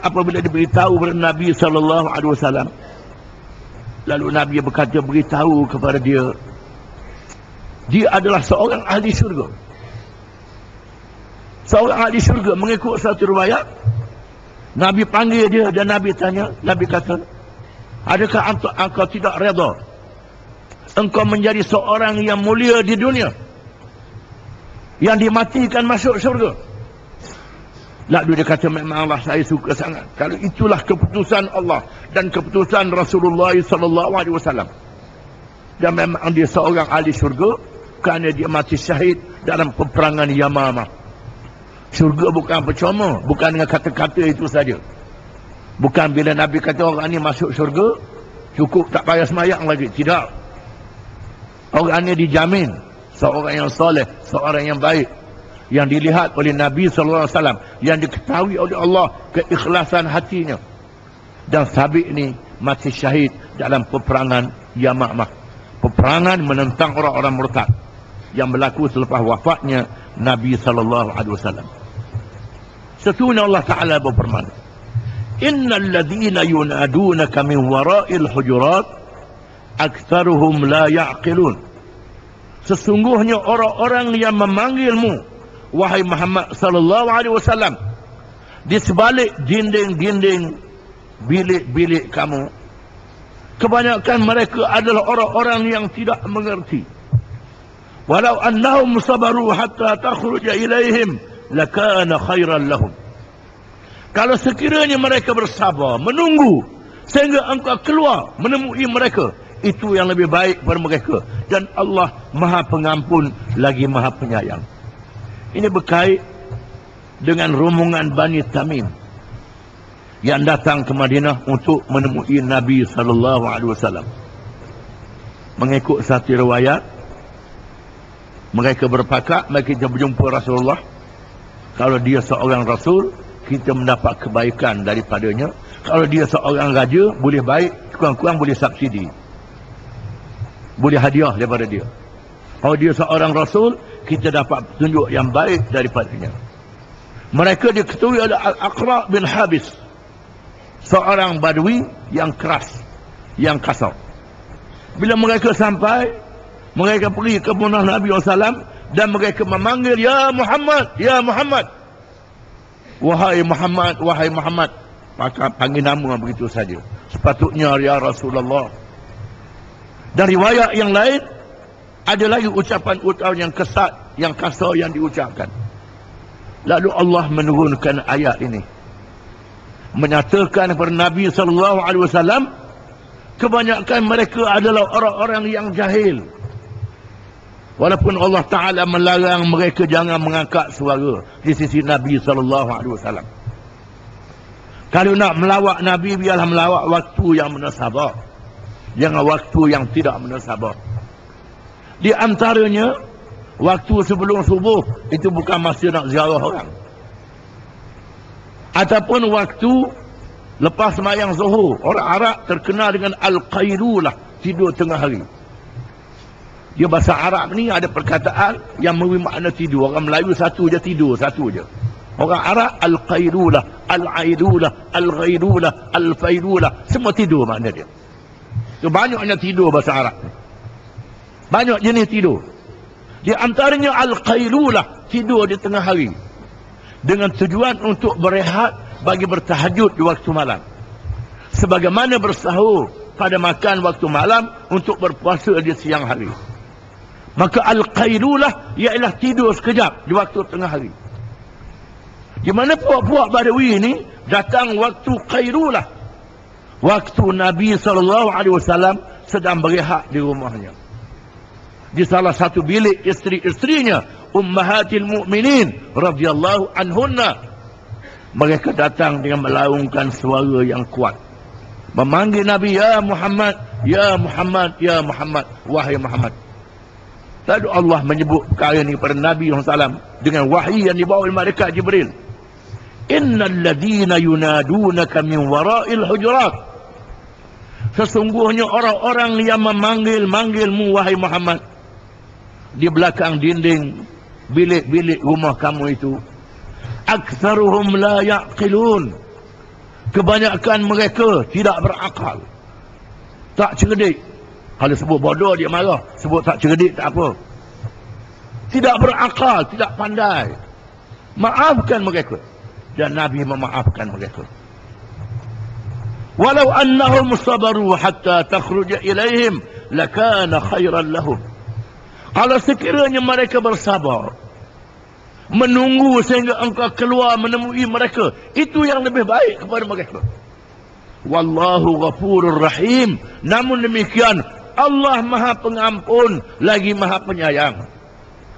apabila diberitahu kepada Nabi SAW, lalu Nabi berkata, beritahu kepada dia adalah seorang ahli syurga. Seorang ahli syurga. Mengikut satu riwayat, Nabi panggil dia dan Nabi tanya, Nabi kata, adakah engkau tidak redha engkau menjadi seorang yang mulia di dunia, yang dimatikan masuk syurga? Lalu dia kata, memanglah saya suka sangat. Kalau itulah keputusan Allah dan keputusan Rasulullah SAW. Dan memang dia seorang ahli syurga kerana dia mati syahid dalam peperangan Yamamah. Syurga bukan percuma, bukan dengan kata-kata itu saja. Bukan bila Nabi kata orang ni masuk syurga, cukup tak payah semayang lagi. Tidak. Orang ni dijamin seorang yang soleh, seorang yang baik, yang dilihat oleh Nabi SAW, yang diketahui oleh Allah keikhlasan hatinya. Dan sabit ni mati syahid dalam peperangan Yamamah. Peperangan menentang orang-orang murtad yang berlaku selepas wafatnya Nabi SAW. Sesungguhnya Allah Ta'ala berfirman, innal ladzina yunadunaka min wara'il hujurat aktsaruhum la ya'qilun. Sesungguhnya orang-orang yang memanggilmu wahai Muhammad sallallahu alaihi wasallam di sebalik dinding-dinding bilik-bilik kamu, kebanyakan mereka adalah orang-orang yang tidak mengerti. Walau annahum sabaru hatta takhruja ilaihim lakana khairan lahum. Kalau sekiranya mereka bersabar, menunggu sehingga engkau keluar menemui mereka, itu yang lebih baik pada mereka. Dan Allah Maha Pengampun lagi Maha Penyayang. Ini berkait dengan rombongan Bani Tamim yang datang ke Madinah untuk menemui Nabi SAW. Mengikut satu riwayat, mereka berpakat, mereka berjumpa Rasulullah. Kalau dia seorang Rasul, kita mendapat kebaikan daripadanya. Kalau dia seorang raja, boleh baik, kurang-kurang boleh subsidi, boleh hadiah daripada dia. Kalau dia seorang Rasul, kita dapat petunjuk yang baik daripadanya. Mereka diketahui oleh Al-Aqra' bin Habis, seorang badui yang keras, yang kasar. Bila mereka sampai, mereka pergi ke punah Nabi SAW dan mereka memanggil, ya Muhammad, ya Muhammad, wahai Muhammad, wahai Muhammad. Maka panggil nama begitu saja. Sepatutnya ya Rasulullah. Dan riwayat yang lain, ada lagi ucapan-ucapan yang kesat, yang kasar yang diucapkan. Lalu Allah menurunkan ayat ini, menyatakan kepada Nabi SAW, kebanyakan mereka adalah orang-orang yang jahil. Walaupun Allah Ta'ala melarang mereka jangan mengangkat suara di sisi Nabi SAW. Kalau nak melawak Nabi, biarlah melawak waktu yang munasabah, jangan waktu yang tidak munasabah. Di antaranya, waktu sebelum subuh, itu bukan masa nak ziarah orang. Ataupun waktu lepas sembahyang zuhur. Orang Arab terkenal dengan Al-Qailulah, tidur tengah hari. Dia bahasa Arab ni ada perkataan yang memberi makna tidur. Orang Melayu satu je tidur, satu je. Orang Arab Al-Qailulah, Al-Ailulah, Al-Ghailulah, Al-Failulah, semua tidur makna dia. So, banyaknya tidur bahasa Arab. Banyak jenis tidur. Di antaranya Al-Qailulah, tidur di tengah hari, dengan tujuan untuk berehat bagi bertahajud di waktu malam. Sebagaimana bersahur pada makan waktu malam untuk berpuasa di siang hari. Maka Al-Qailulah ialah tidur sekejap di waktu tengah hari. Di mana puak-puak Badawi ini datang waktu Qailulah, waktu Nabi SAW sedang berehat di rumahnya, di salah satu bilik isteri-isterinya, Ummahatil Mu'minin radhiyallahu anhunna. Mereka datang dengan melaungkan suara yang kuat, memanggil Nabi, ya Muhammad, ya Muhammad, ya Muhammad, wahai Muhammad. Lalu Allah menyebut perkara ini kepada Nabi SAW dengan wahyi yang dibawa oleh malaikat Jibril. Innal ladzina yunadunaka min wara'il hujurat. Sesungguhnya orang-orang yang memanggil-manggilmu wahai Muhammad di belakang dinding bilik-bilik rumah kamu itu, aktsaruhum la ya'qilun. Kebanyakan mereka tidak berakal, tak cerdik. Kalau sebut bodoh dia marah, sebut tak cerdik tak apa. Tidak berakal, tidak pandai. Maafkan mereka. Dan Nabi memaafkan mereka. Walau annahum sabaru hatta takhruja ilaihim lakana khairan lahum. Kalau sekiranya mereka bersabar, menunggu sehingga engkau keluar menemui mereka, itu yang lebih baik kepada mereka. Wallahu ghafurur rahim. Namun demikian, Allah Maha Pengampun lagi Maha Penyayang.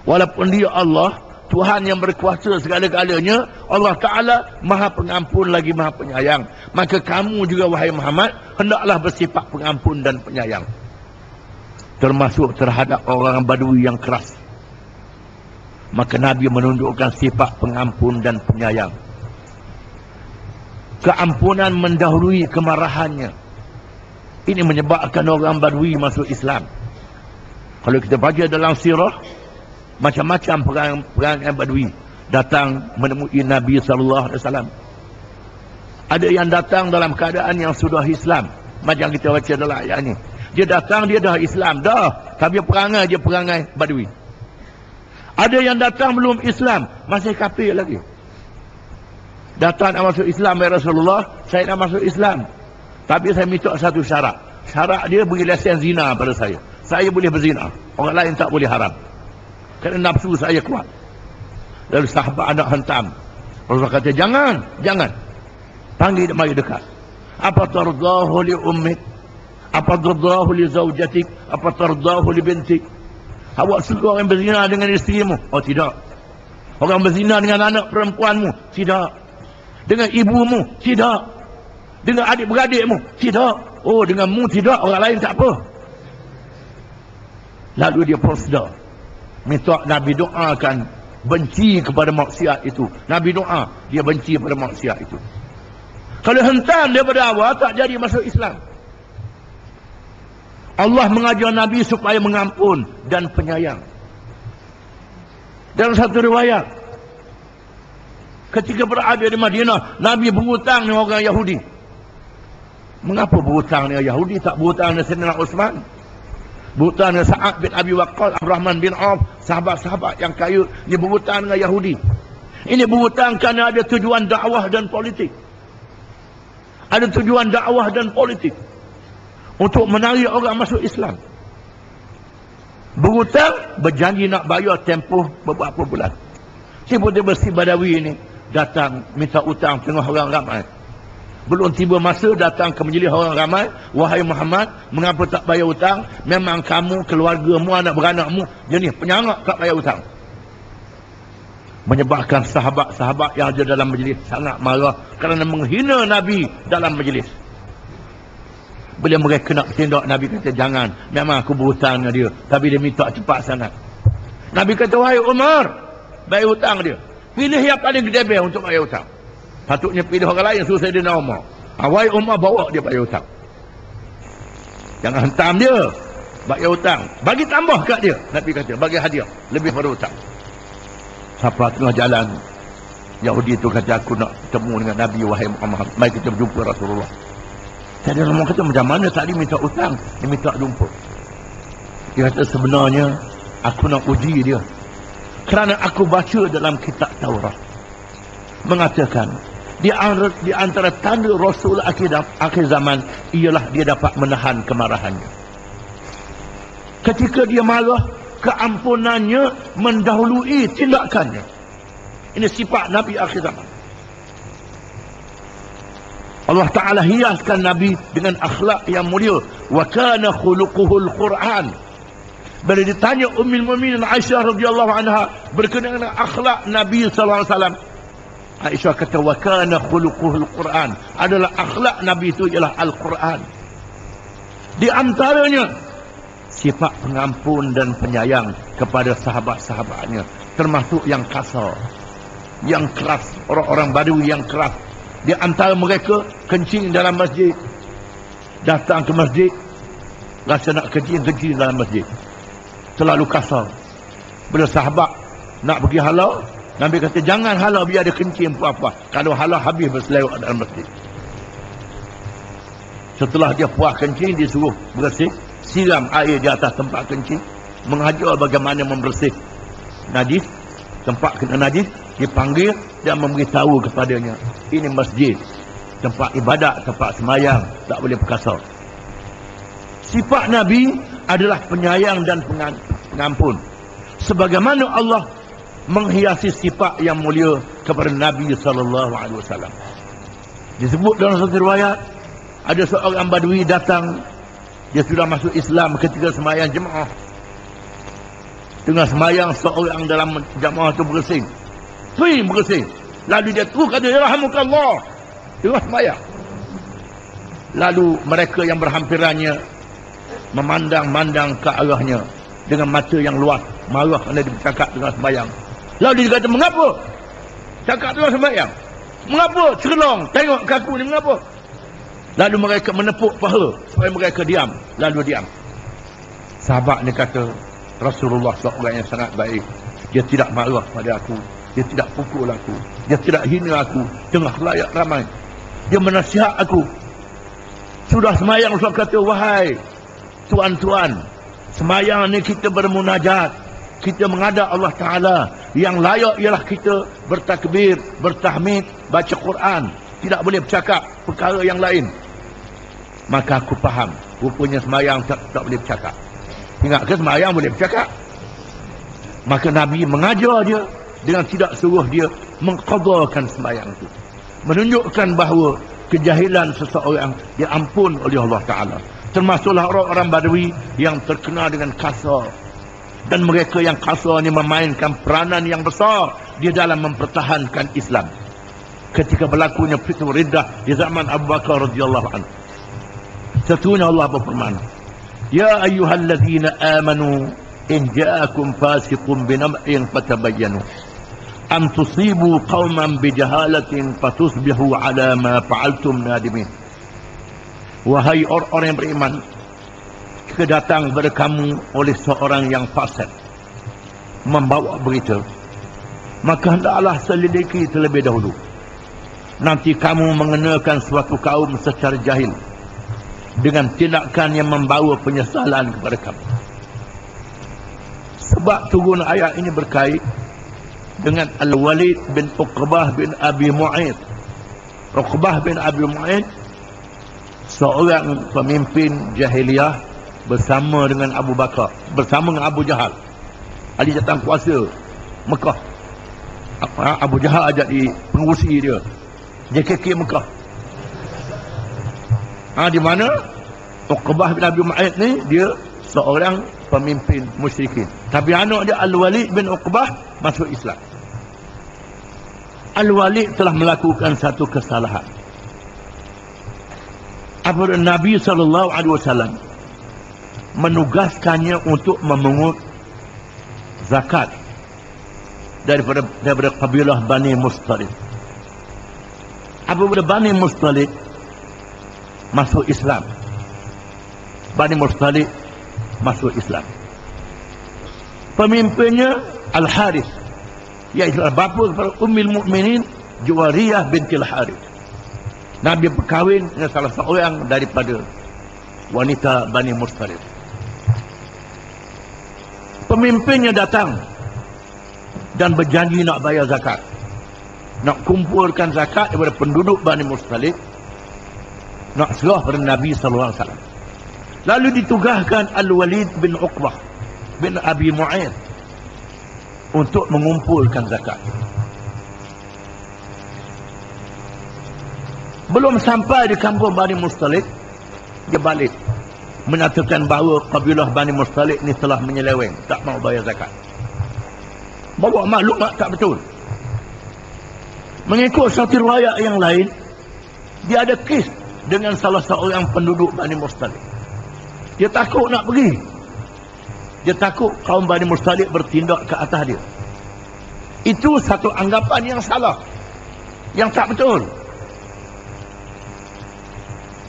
Walaupun dia Allah, Tuhan yang berkuasa segala-galanya, Allah Ta'ala Maha Pengampun lagi Maha Penyayang. Maka kamu juga wahai Muhammad, hendaklah bersifat pengampun dan penyayang. Termasuk terhadap orang Badui yang keras. Maka Nabi menunjukkan sifat pengampun dan penyayang. Keampunan mendahului kemarahannya. Ini menyebabkan orang Badui masuk Islam. Kalau kita baca dalam sirah, macam-macam perang Badui datang menemui Nabi SAW. Ada yang datang dalam keadaan yang sudah Islam, macam kita baca dalam ayat ini. Dia datang, dia dah Islam dah, tapi perangai dia perangai Badui. Ada yang datang belum Islam, masih kafir lagi. Datang nak masuk Islam, ya Rasulullah, saya nak masuk Islam, tapi saya minta satu syarat. Syarat dia beri lesen zina pada saya. Saya boleh berzina, orang lain tak boleh haram. Kerana nafsu saya kuat. Lalu sahabat anak hentam. Rasulullah kata, jangan. Panggil dia mari dekat. Apa tardahu li ummik? Apa tardahu li zawjatik? Apa tardahu li bintik? Awak suka orang berzina dengan isterimu? Oh tidak. Orang berzina dengan anak perempuanmu? Tidak. Dengan ibumu? Tidak. Dengan adik-beradikmu? Tidak. Oh, denganmu tidak, orang lain tak apa. Lalu dia prosda, minta Nabi doakan benci kepada maksiat itu. Nabi doa, dia benci kepada maksiat itu. Kalau hentam daripada awal, tak jadi masuk Islam. Allah mengajar Nabi supaya mengampun dan penyayang. Dalam satu riwayat, ketika berada di Madinah, Nabi berhutang dengan orang Yahudi. Mengapa berhutang dengan Yahudi, tak berhutang dengan Sayyidina Uthman? Berhutang dengan Sa'ad bin Abi Waqqas, Abdurrahman bin Auf, sahabat-sahabat yang kaya. Dia berhutang dengan Yahudi. Ini berhutang kerana ada tujuan dakwah dan politik. Ada tujuan dakwah dan politik untuk menarik orang masuk Islam. Berhutang, berjanji nak bayar tempoh beberapa bulan. Tiba-tiba si Badawi ini datang minta hutang tengah orang ramai. Belum tiba masa datang ke majlis orang ramai. Wahai Muhammad, mengapa tak bayar hutang? Memang kamu, keluargamu, anak beranakmu jenis penyangak tak bayar hutang. Menyebabkan sahabat-sahabat yang ada dalam majlis sangat marah kerana menghina Nabi dalam majlis. Bila mereka nak tindak, Nabi kata jangan. Memang aku berhutang dengan dia, tapi dia minta cepat sangat. Nabi kata, wahai Umar, bayar hutang dia. Pilih yang paling gedebel untuk bayar hutang. Patutnya pilih orang lain, suruh Sayyidina Umar. Wahai Umar, bawa dia bayar hutang. Jangan hentam dia, bayar hutang. Bagi tambah kat dia, Nabi kata, bagi hadiah lebih pada hutang. Sampai tengah jalan, Yahudi tu kata, aku nak bertemu dengan Nabi, wahai Muhammad, mari kita berjumpa Rasulullah. Sayyidina Umar kata, macam mana tadi minta hutang, dia minta jumpa. Dia kata, sebenarnya aku nak uji dia kerana aku baca dalam kitab Taurat mengatakan di antara tanda Rasul akhir zaman ialah dia dapat menahan kemarahannya. Ketika dia marah, keampunannya mendahului tindakannya. Ini sifat Nabi akhir zaman. Allah Ta'ala hiaskan Nabi dengan akhlak yang mulia. Wa kana khuluquhul Quran. Bila ditanya Ummul Mukminin Aisyah radhiyallahu anha berkenaan dengan akhlak Nabi sallallahu alaihi wasallam, Aisyah kata, wa kana khuluquhul Quran. Adalah akhlak Nabi itu ialah Al-Quran. Di antaranya sifat pengampun dan penyayang kepada sahabat-sahabatnya, termasuk yang kasar, yang keras, orang-orang Badui yang keras. Di antara mereka kencing dalam masjid. Datang ke masjid, rasa nak kencing dalam masjid. Terlalu kasar. Bila sahabat nak pergi halau, Nabi kata, jangan halau biar dia kencing apa-apa. Kalau halau, habis berselewat dalam masjid. Setelah dia puas kencing, dia suruh bersih, siram air di atas tempat kencing, mengajar bagaimana membersih najis, tempat kena najis, dipanggil dan memberitahu kepadanya, ini masjid, tempat ibadat, tempat semayang, tak boleh berkasar. Sifat Nabi adalah penyayang dan pengampun, sebagaimana Allah menghiasi sifat yang mulia kepada Nabi SAW. Disebut dalam satu riwayat, ada seorang badui datang, dia sudah masuk Islam ketika semayang jemaah. Tengah semayang, seorang dalam jemaah itu bersin, bersin. Lalu dia terus kata, ya rahmukallah, tengah semayang. Lalu mereka yang berhampirannya memandang-mandang ke arahnya dengan mata yang luas, marah kerana dia bercakap tengah semayang. Lalu dia kata, mengapa? Cakap tengah semayang. Mengapa? Cerlong, tengok ke aku ni, mengapa? Lalu mereka menepuk paha supaya mereka diam. Lalu diam. Sahabat ni kata, Rasulullah seorang yang sangat baik. Dia tidak marah pada aku, dia tidak pukul aku, dia tidak hina aku tengah layak ramai. Dia menasihat aku. Sudah semayang, Rasulullah kata, wahai tuan-tuan, semayang ni kita bermunajat, kita menghadap Allah Ta'ala. Yang layak ialah kita bertakbir, bertahmid, baca Quran, tidak boleh bercakap perkara yang lain. Maka aku faham, rupanya semayang tak boleh bercakap. Ingat ke semayang boleh bercakap? Maka Nabi mengajar dia dengan tidak suruh dia mengqadakan semayang itu, menunjukkan bahawa kejahilan seseorang diampun oleh Allah Ta'ala. Termasuklah orang-orang Badui yang terkenal dengan kasar, dan mereka yang kasar ini memainkan peranan yang besar di dalam mempertahankan Islam ketika berlakunya fitnah riddah di zaman Abu Bakar radhiyallahu anhu. Sesungguhnya Allah berfirman, ya ayyuhallazina amanu in ja'akum fasiqun binab'in fatabayyanu an tusibu qauman bijahalatin fatusbihu ala ma fa'altum nadimin. Wahai orang-orang yang beriman, jika datang kepada kamu oleh seorang yang fasik membawa berita, maka hendaklah selidiki terlebih dahulu. Nanti kamu mengenakan suatu kaum secara jahil dengan tindakan yang membawa penyesalan kepada kamu. Sebab turun ayat ini berkait dengan Al-Walid bin Uqbah bin Abi Mu'aid. Uqbah bin Abi Mu'aid seorang pemimpin jahiliyah bersama dengan Abu Bakar, bersama dengan Abu Jahal. Ali datang kuasa Mekah. Abu Jahal ajak di pengurusi dia, JKK Mekah. Di mana Uqbah bin Abi Mu'aid ni dia seorang pemimpin musyrikin, tapi anak dia Al-Walid bin Uqbah masuk Islam. Al-Walid telah melakukan satu kesalahan. Apabila Nabi SAW menugaskannya untuk memungut zakat daripada kabilah Bani Mustalik. Apabila Bani Mustalik masuk Islam, Bani Mustalik masuk Islam, pemimpinnya Al-Harith, iaitu bapa kepada Ummul Mukminin Juwariyah binti Al-Harith. Nabi berkahwin dengan salah seorang daripada wanita Bani Mustalik. Pemimpinnya datang dan berjanji nak bayar zakat, nak kumpulkan zakat daripada penduduk Bani Mustalik, nak serah pada Nabi SAW. Lalu ditugaskan Al-Walid bin Uqbah bin Abi Mu'aid untuk mengumpulkan zakat. Belum sampai di kampung Bani Mustalik, dia balik menyatakan bahawa kabilah Bani Mustalik ni telah menyeleweng, tak mau bayar zakat. Bawa maklumat tak betul. Mengikut satu riwayat yang lain, dia ada kes dengan salah seorang penduduk Bani Mustalik. Dia takut nak pergi. Dia takut kaum Bani Mustalik bertindak ke atas dia. Itu satu anggapan yang salah, yang tak betul.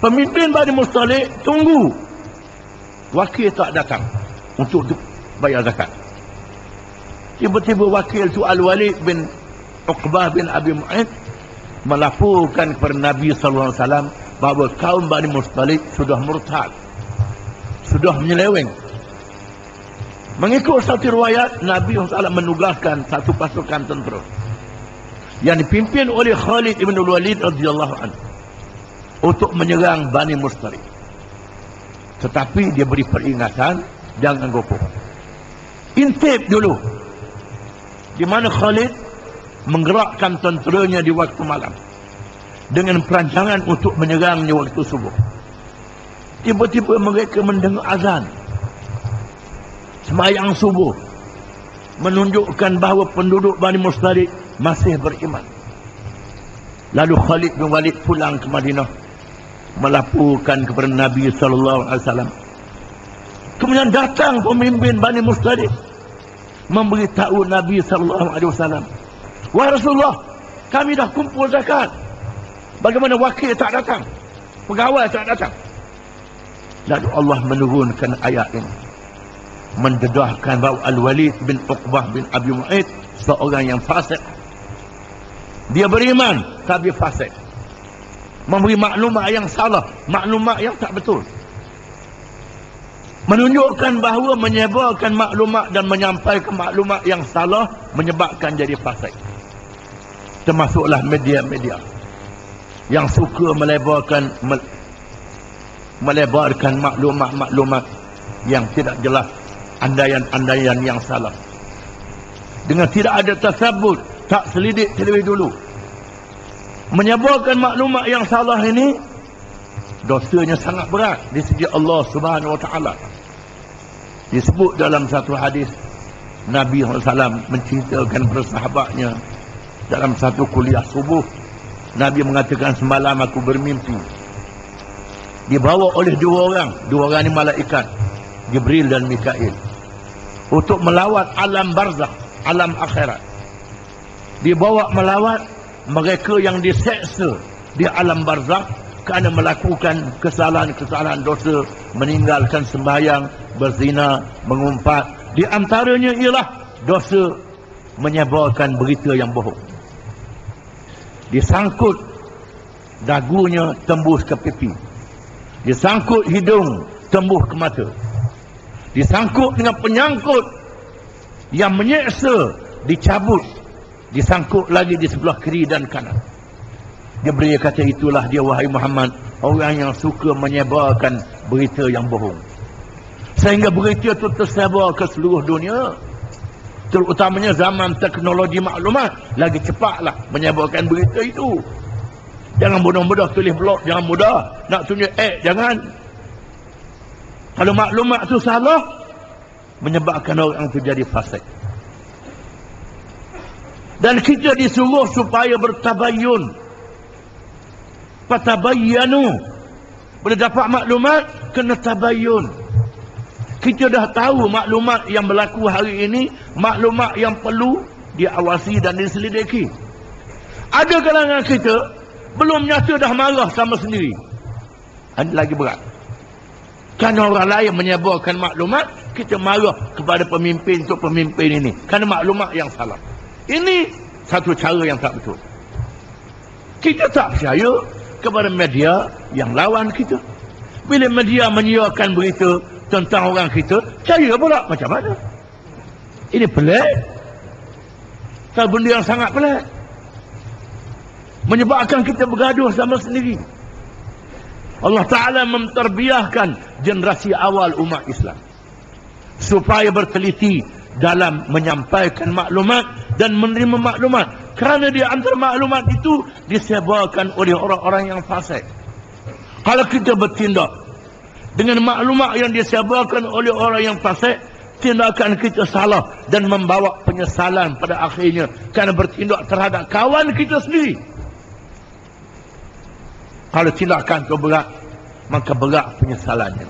Pemimpin Bani Mustalik tunggu, wakil tak datang untuk bayar zakat. Tiba-tiba wakil tu Al-Walid bin Uqbah bin Abi Mu'aid melaporkan kepada Nabi SAW bahawa kaum Bani Mustalik sudah murtad, sudah menyeleweng. Mengikut satu riwayat, Nabi SAW menugaskan satu pasukan tentera yang dipimpin oleh Khalid ibn Walid radhiyallahu anhu untuk menyerang Bani Mustalik. Tetapi dia beri peringatan, jangan gopoh. Intip dulu, di mana Khalid menggerakkan tenteranya di waktu malam dengan perancangan untuk menyerangnya waktu subuh. Tiba-tiba mereka mendengar azan sembahyang subuh, menunjukkan bahawa penduduk Bani Mustalik masih beriman. Lalu Khalid bin Walid pulang ke Madinah, melaporkan kepada Nabi SAW. Kemudian datang pemimpin Bani Mustalik memberitahu Nabi SAW, "Wahai Rasulullah, kami dah kumpul zakat. Bagaimana wakil tak datang? Pegawai tak datang?" Lalu Allah menurunkan ayat ini, mendedahkan bahawa Al-Walid bin Uqbah bin Abi Mu'aid seorang yang fasik. Dia beriman tapi fasik, memberi maklumat yang salah, maklumat yang tak betul, menunjukkan bahawa menyebarkan maklumat dan menyampaikan maklumat yang salah menyebabkan jadi fasik. Termasuklah media-media yang suka melebarkan maklumat-maklumat yang tidak jelas, andaian-andaian yang salah, dengan tidak ada tasabut, tak selidik terlebih dulu. Menyebarkan maklumat yang salah ini dosanya sangat berat di sisi Allah Subhanahu wa taala. Disebut dalam satu hadis, Nabi SAW menceritakan kepada sahabatnya dalam satu kuliah subuh. Nabi mengatakan, "Semalam aku bermimpi dibawa oleh dua orang ni malaikat, Jibril dan Mikail, untuk melawat alam barzakh, alam akhirat. Dibawa melawat mereka yang diseksa di alam barzakh kerana melakukan kesalahan-kesalahan dosa, meninggalkan sembahyang, berzina, mengumpat. Di antaranya ialah dosa menyebarkan berita yang bohong. Disangkut dagunya tembus ke pipi, disangkut hidung tembus ke mata, disangkut dengan penyangkut yang menyeksa, dicabut, disangkut lagi di sebelah kiri dan kanan." Jibril kata, "Itulah dia wahai Muhammad, orang yang suka menyebarkan berita yang bohong, sehingga berita itu tersebar ke seluruh dunia. Terutamanya zaman teknologi maklumat, lagi cepatlah menyebarkan berita itu. Jangan mudah-mudah tulis blog, jangan mudah nak tunjuk jangan. Kalau maklumat itu salah, menyebabkan orang itu jadi fasik." Dan kita disuruh supaya bertabayyun. Fatabayyanu. Bila dapat maklumat, kena tabayyun. Kita dah tahu maklumat yang berlaku hari ini, maklumat yang perlu diawasi dan diselidiki. Ada kalangan kita belum nyata dah marah sama sendiri. Ini lagi berat. Kerana orang lain menyebarkan maklumat, kita marah kepada pemimpin untuk pemimpin ini kerana maklumat yang salah. Ini satu cara yang tak betul. Kita tak percaya kepada media yang lawan kita. Bila media menyiarkan berita tentang orang kita, percaya pula macam mana? Ini pelik. Satu benda yang sangat pelik, menyebabkan kita bergaduh sama sendiri. Allah Ta'ala menterbiahkan generasi awal umat Islam supaya berteliti dalam menyampaikan maklumat dan menerima maklumat, kerana di antara maklumat itu disebarkan oleh orang-orang yang fasik. Kalau kita bertindak dengan maklumat yang disebarkan oleh orang yang fasik, tindakan kita salah dan membawa penyesalan pada akhirnya kerana bertindak terhadap kawan kita sendiri. Kalau tindakan itu berat, maka berat penyesalannya.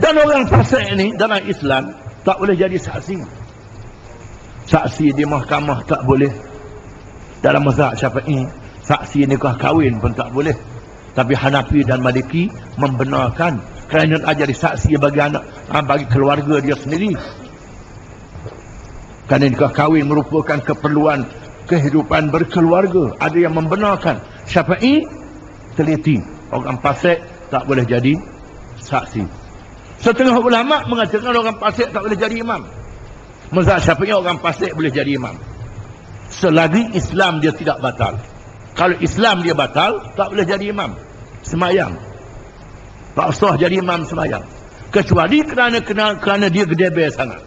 Dan orang fasik ini dalam Islam tak boleh jadi saksi. Saksi di mahkamah tak boleh. Dalam mazhab Syafi'i, saksi nikah kahwin pun tak boleh. Tapi Hanafi dan Maliki membenarkan kerana jadi saksi bagi anak, bagi keluarga dia sendiri. Kerana nikah kahwin merupakan keperluan kehidupan berkeluarga. Ada yang membenarkan. Syafi'i teliti. Orang fasik tak boleh jadi saksi. Setengah ulama mengatakan orang fasik tak boleh jadi imam. Mazhab Syafi'i orang fasik boleh jadi imam, selagi Islam dia tidak batal. Kalau Islam dia batal, tak boleh jadi imam semayang. Tak usah jadi imam semayang, kecuali kerana dia gedebel sangat,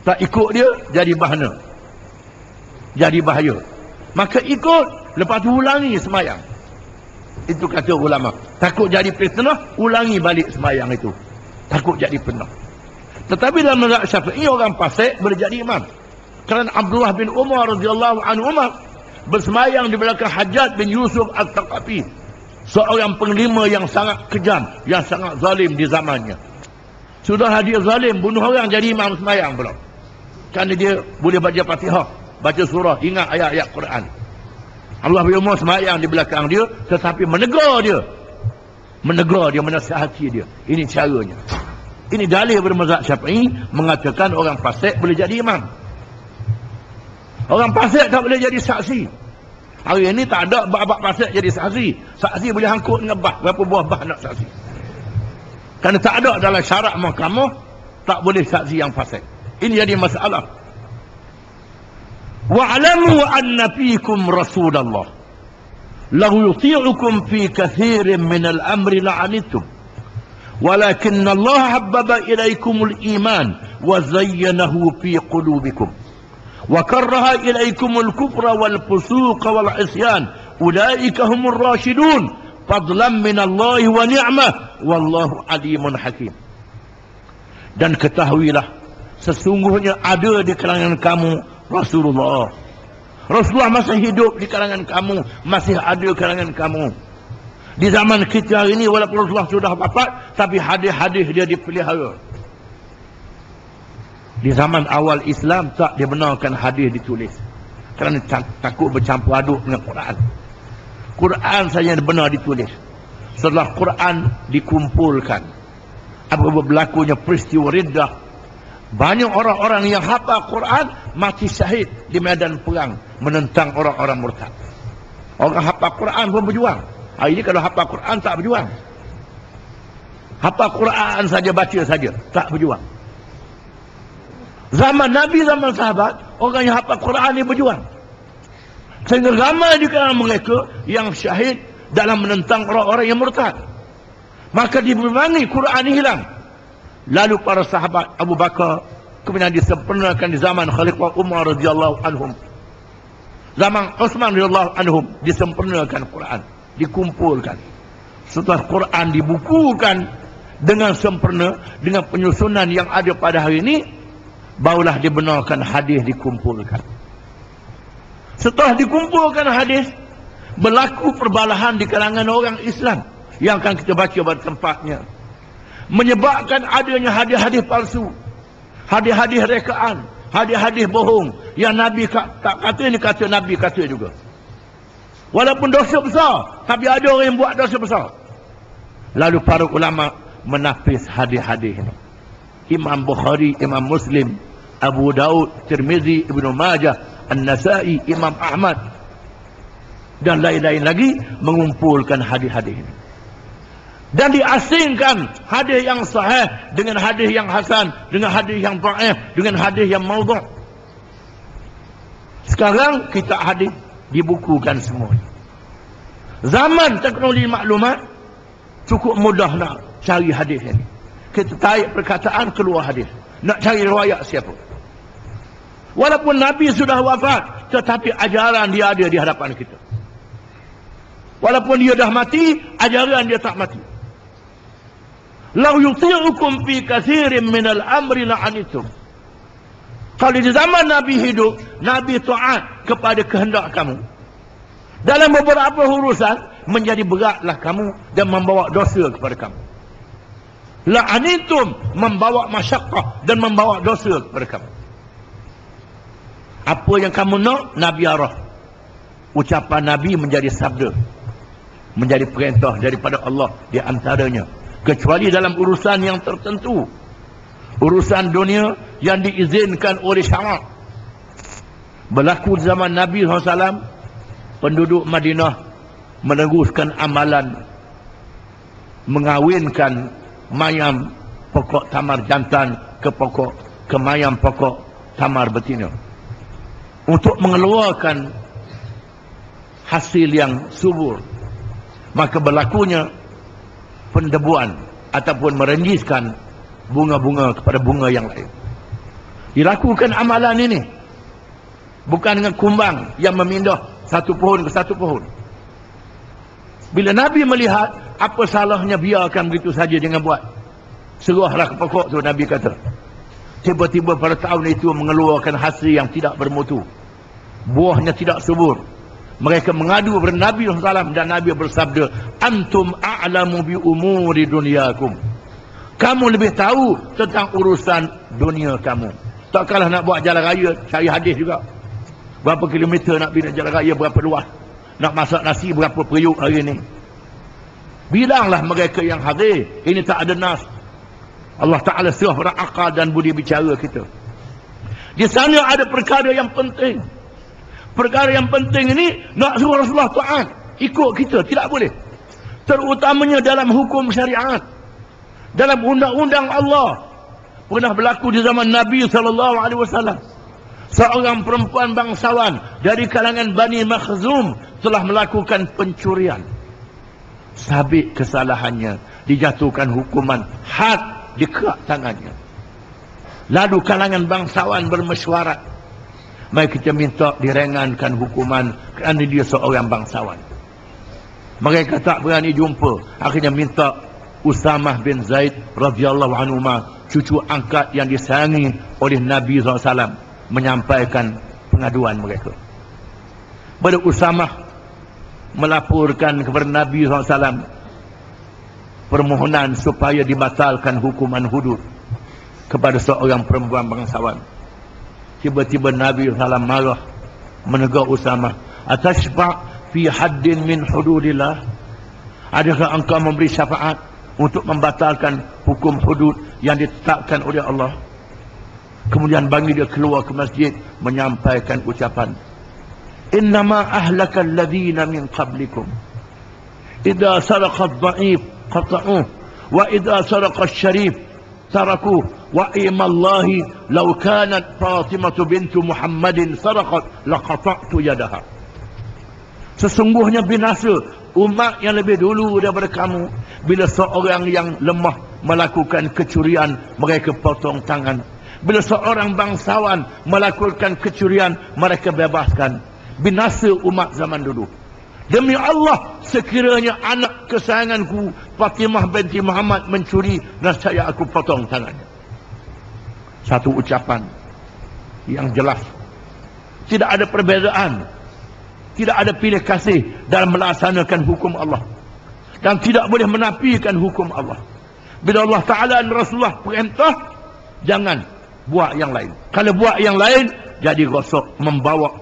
tak ikut dia jadi bahana, jadi bahaya, maka ikut, lepas tu ulangi semayang. Itu kata ulama. Takut jadi fitnah, ulangi balik semayang itu, takut jadi fitnah. Tetapi dalam mazhab Syafi'i orang fasik boleh jadi imam. Kerana Abdullah bin Umar radhiyallahu anhu bersemayang di belakang Hajjaj bin Yusuf Al-Thaqafi, seorang panglima yang sangat kejam, yang sangat zalim di zamannya. Sudahlah dia zalim, bunuh orang, jadi imam semayang pula. Kerana dia boleh baca Fatihah, baca surah, ingat ayat-ayat Quran. Allah bin Umar semayang di belakang dia, tetapi menegur dia, menasihati dia. Ini caranya. Ini dalil bermazhab Syafi'i mengatakan orang fasik boleh jadi imam. Orang fasik tak boleh jadi saksi. Hari ini tak ada bab-bab fasik jadi saksi. Saksi boleh hangkut dengan bah, berapa buah bah nak saksi. Kerana tak ada dalam syarat mahkamah tak boleh saksi yang fasik. Ini jadi masalah. Wa'lamu anna fiikum Rasulullah law yuti'ukum fi kathirin min al-amri la'anittum. ولكن الله حبب إليكم الإيمان وزينه في قلوبكم وكره إليكم الكفر والفسوق والعصيان أولئك هم الراشدون فضلا من الله ونعمة والله عليم حكيم. Dan ketahuilah, sesungguhnya ada di kalangan kamu Rasulullah. Rasulullah masih hidup di kalangan kamu, masih ada di kalangan kamu. Di zaman kita hari ini, walaupun Rasulullah sudah wafat, tapi hadis-hadis dia dipelihara. Di zaman awal Islam tak dibenarkan hadis ditulis, kerana takut bercampur aduk dengan Quran. Quran saja benar ditulis. Setelah Quran dikumpulkan, apabila berlakunya peristiwa Riddah, banyak orang-orang yang hafal Quran mati syahid di medan perang menentang orang-orang murtad. Orang hafal Quran pun berjuang. Hari ini kalau hafal Quran tak berjuang. Hafal Quran saja, baca saja, tak berjuang. Zaman Nabi, zaman sahabat, orang yang hafal Quran ni berjuang. Sehingga ramai di kalangan mereka yang syahid dalam menentang orang-orang yang murtad. Maka dibebangi Quran ni hilang. Lalu para sahabat Abu Bakar kemudian disempurnakan di zaman Khalifah Umar radhiyallahu anhum. Zaman Uthman radhiyallahu anhum disempurnakan Quran, dikumpulkan. Setelah Quran dibukukan dengan sempurna, dengan penyusunan yang ada pada hari ini, barulah dibenarkan hadis dikumpulkan. Setelah dikumpulkan hadis, berlaku perbalahan di kalangan orang Islam yang akan kita baca pada tempatnya, menyebabkan adanya hadis-hadis palsu, hadis-hadis rekaan, hadis-hadis bohong yang Nabi tak kata, ini kata Nabi kata juga. Walaupun dosa besar, tapi ada orang yang buat dosa besar. Lalu para ulama menapis hadis-hadis ini. Imam Bukhari, Imam Muslim, Abu Daud, Tirmizi, Ibnu Majah, An-Nasai, Imam Ahmad dan lain-lain lagi mengumpulkan hadis-hadis ini. Dan diasingkan hadis yang sahih dengan hadis yang hasan, dengan hadis yang dhaif, dengan hadis yang maudhu'. Sekarang kita hadis dibukukan semuanya. Zaman teknologi maklumat, cukup mudah nak cari hadis ini. Kita tarik perkataan, keluar hadis. Nak cari riwayat siapa. Walaupun Nabi sudah wafat, tetapi ajaran dia ada di hadapan kita. Walaupun dia dah mati, ajaran dia tak mati. Lau yuti'ukum fi kathirin minal amri la'anitum. Kalau di zaman Nabi hidup, Nabi taat kepada kehendak kamu. Dalam beberapa urusan, menjadi beratlah kamu dan membawa dosa kepada kamu. La'anitum, membawa masyaqqah dan membawa dosa kepada kamu. Apa yang kamu nak, Nabi arah. Ucapan Nabi menjadi sabda, menjadi perintah daripada Allah di antaranya. Kecuali dalam urusan yang tertentu, urusan dunia yang diizinkan oleh syarak. Berlaku zaman Nabi SAW, penduduk Madinah meneruskan amalan mengawinkan mayam pokok tamar jantan ke mayam pokok tamar betina untuk mengeluarkan hasil yang subur, maka berlakunya pendebuan ataupun merenjiskan bunga-bunga kepada bunga yang lain. Dilakukan amalan ini bukan dengan kumbang yang memindah satu pohon ke satu pohon. Bila Nabi melihat, apa salahnya biarkan begitu saja, jangan buat. Serahlah ke pokok tu, Nabi kata. Tiba-tiba pada tahun itu mengeluarkan hasil yang tidak bermutu, buahnya tidak subur. Mereka mengadu kepada Nabi SAW dan Nabi bersabda, antum a'lamu bi umuri dunyakum. Kamu lebih tahu tentang urusan dunia kamu. Tak kalah nak buat jalan raya, cari hadis juga. Berapa kilometer nak bina jalan raya, berapa luas. Nak masak nasi, berapa periuk hari ni. Bilanglah mereka yang hadir, ini tak ada nas. Allah Ta'ala serah pada akal dan budi bicara kita. Di sana ada perkara yang penting. Perkara yang penting ini nak suruh Rasulullah taat, ikut kita, tidak boleh. Terutamanya dalam hukum syariat, dalam undang-undang Allah. Pernah berlaku di zaman Nabi SAW. Seorang perempuan bangsawan dari kalangan Bani Makhzum telah melakukan pencurian. Sabit kesalahannya, dijatuhkan hukuman had di kerak tangannya. Lalu kalangan bangsawan bermesyuarat, mari kita minta direngankan hukuman kerana dia seorang bangsawan. Mereka tak berani jumpa, akhirnya minta Usamah bin Zaid radhiyallahu anhu, cucu angkat yang disayangi oleh Nabi SAW, menyampaikan pengaduan mereka. Pada Usamah melaporkan kepada Nabi SAW permohonan supaya dibatalkan hukuman hudud kepada seorang perempuan bangsawan. Tiba-tiba Nabi SAW marah, menegur Usamah, atashfa' fi haddin min hududillah? Adakah engkau memberi syafaat untuk membatalkan hukum hudud yang ditetapkan oleh Allah? Kemudian bagi dia keluar ke masjid menyampaikan ucapan, innama ahlaka alladhina min qablikum idza saraqa ad-dha'if qata'uh wa idza saraqa asy-syarif tarakuh wa imallahi law kanat Fatimah bintu Muhammadin saraqat laqata'tu yadaha. Sesungguhnya binasa umat yang lebih dulu daripada kamu bila seorang yang lemah melakukan kecurian, mereka potong tangan. Bila seorang bangsawan melakukan kecurian, mereka bebaskan. Binasa umat zaman dulu. Demi Allah, sekiranya anak kesayanganku Fatimah binti Muhammad mencuri, nescaya aku potong tangannya. Satu ucapan yang jelas. Tidak ada perbezaan, tidak ada pilih kasih dalam melaksanakan hukum Allah, dan tidak boleh menafikan hukum Allah. Bila Allah Ta'ala dan Rasulullah perintah, jangan buat yang lain. Kalau buat yang lain, jadi gosok, membawa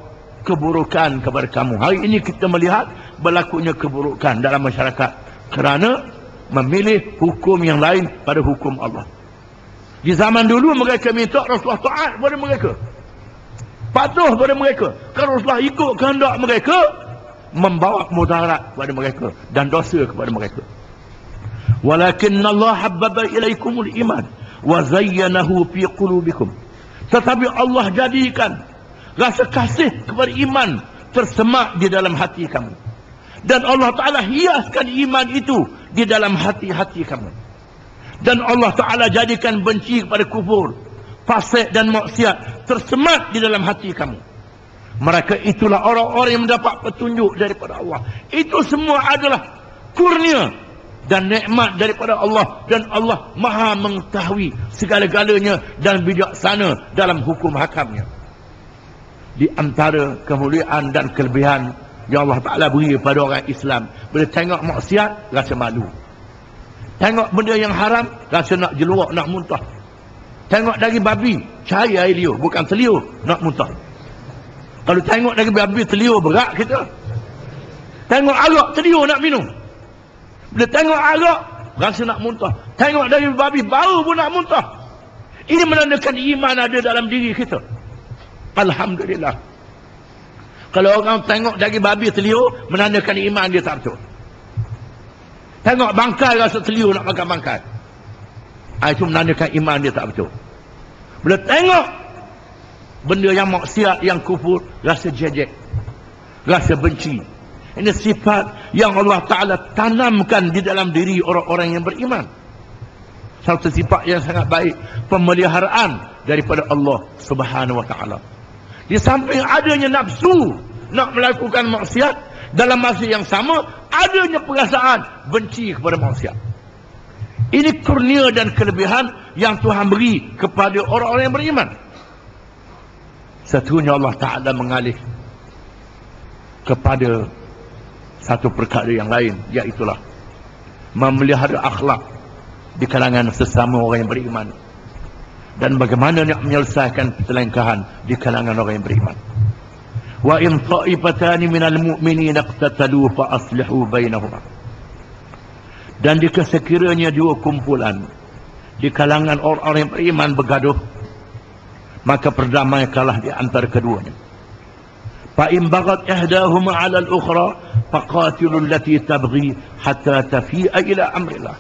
keburukan kepada kamu. Hari ini kita melihat berlakunya keburukan dalam masyarakat kerana memilih hukum yang lain pada hukum Allah. Di zaman dulu mereka minta Rasulullah taat kepada mereka, patuh kepada mereka. Kalau Rasulullah ikut kehendak mereka, membawa mudarat kepada mereka dan dosa kepada mereka. Walakinna Allah habbaba ilaikumul iman wa zayyanahu fi qulubikum. Tetapi Allah jadikan rasa kasih kepada iman tersemak di dalam hati kamu, dan Allah Ta'ala hiaskan iman itu di dalam hati-hati kamu, dan Allah Ta'ala jadikan benci kepada kufur, fasik dan maksiat tersemak di dalam hati kamu. Mereka itulah orang-orang yang mendapat petunjuk daripada Allah. Itu semua adalah kurnia dan nikmat daripada Allah, dan Allah maha mengetahui segala-galanya dan bijaksana dalam hukum hakamnya. Di antara kemuliaan dan kelebihan yang Allah Ta'ala beri pada orang Islam, bila tengok maksiat rasa malu, tengok benda yang haram rasa nak jeluak, nak muntah. Tengok dari babi cari air liur, bukan seliur, nak muntah. Kalau tengok dari babi seliur berat kita. Tengok arak seliur nak minum. Bila tengok arak rasa nak muntah. Tengok dari babi bau pun nak muntah. Ini menandakan iman ada dalam diri kita. Alhamdulillah. Kalau orang tengok daging babi teliur, menandakan iman dia tak betul. Tengok bangkai rasa teliur nak makan bangkai, itu menandakan iman dia tak betul. Bila tengok benda yang maksiat, yang kufur, rasa jejek, rasa benci. Ini sifat yang Allah Ta'ala tanamkan di dalam diri orang-orang yang beriman. Satu sifat yang sangat baik, pemeliharaan daripada Allah Subhanahu Wa Ta'ala. Di samping adanya nafsu nak melakukan maksiat, dalam masa yang sama adanya perasaan benci kepada maksiat. Ini kurnia dan kelebihan yang Tuhan beri kepada orang-orang yang beriman. Satunya Allah Ta'ala mengalih kepada satu perkara yang lain, iaitulah memelihara akhlak di kalangan sesama orang yang beriman, dan bagaimana nak menyelesaikan perselingkuhan di kalangan orang yang beriman. Wa in ta'ifatani minal mu'minina iqtatalu fa aslihu bainahuma. Dan jika sekiranya dua kumpulan di kalangan orang-orang yang beriman bergaduh, maka perdamaikanlah di antara keduanya. Fa in baghat ihdahuma 'ala al-ukhra faqatilu allati tabghi hatta tafi'a ila amrillah.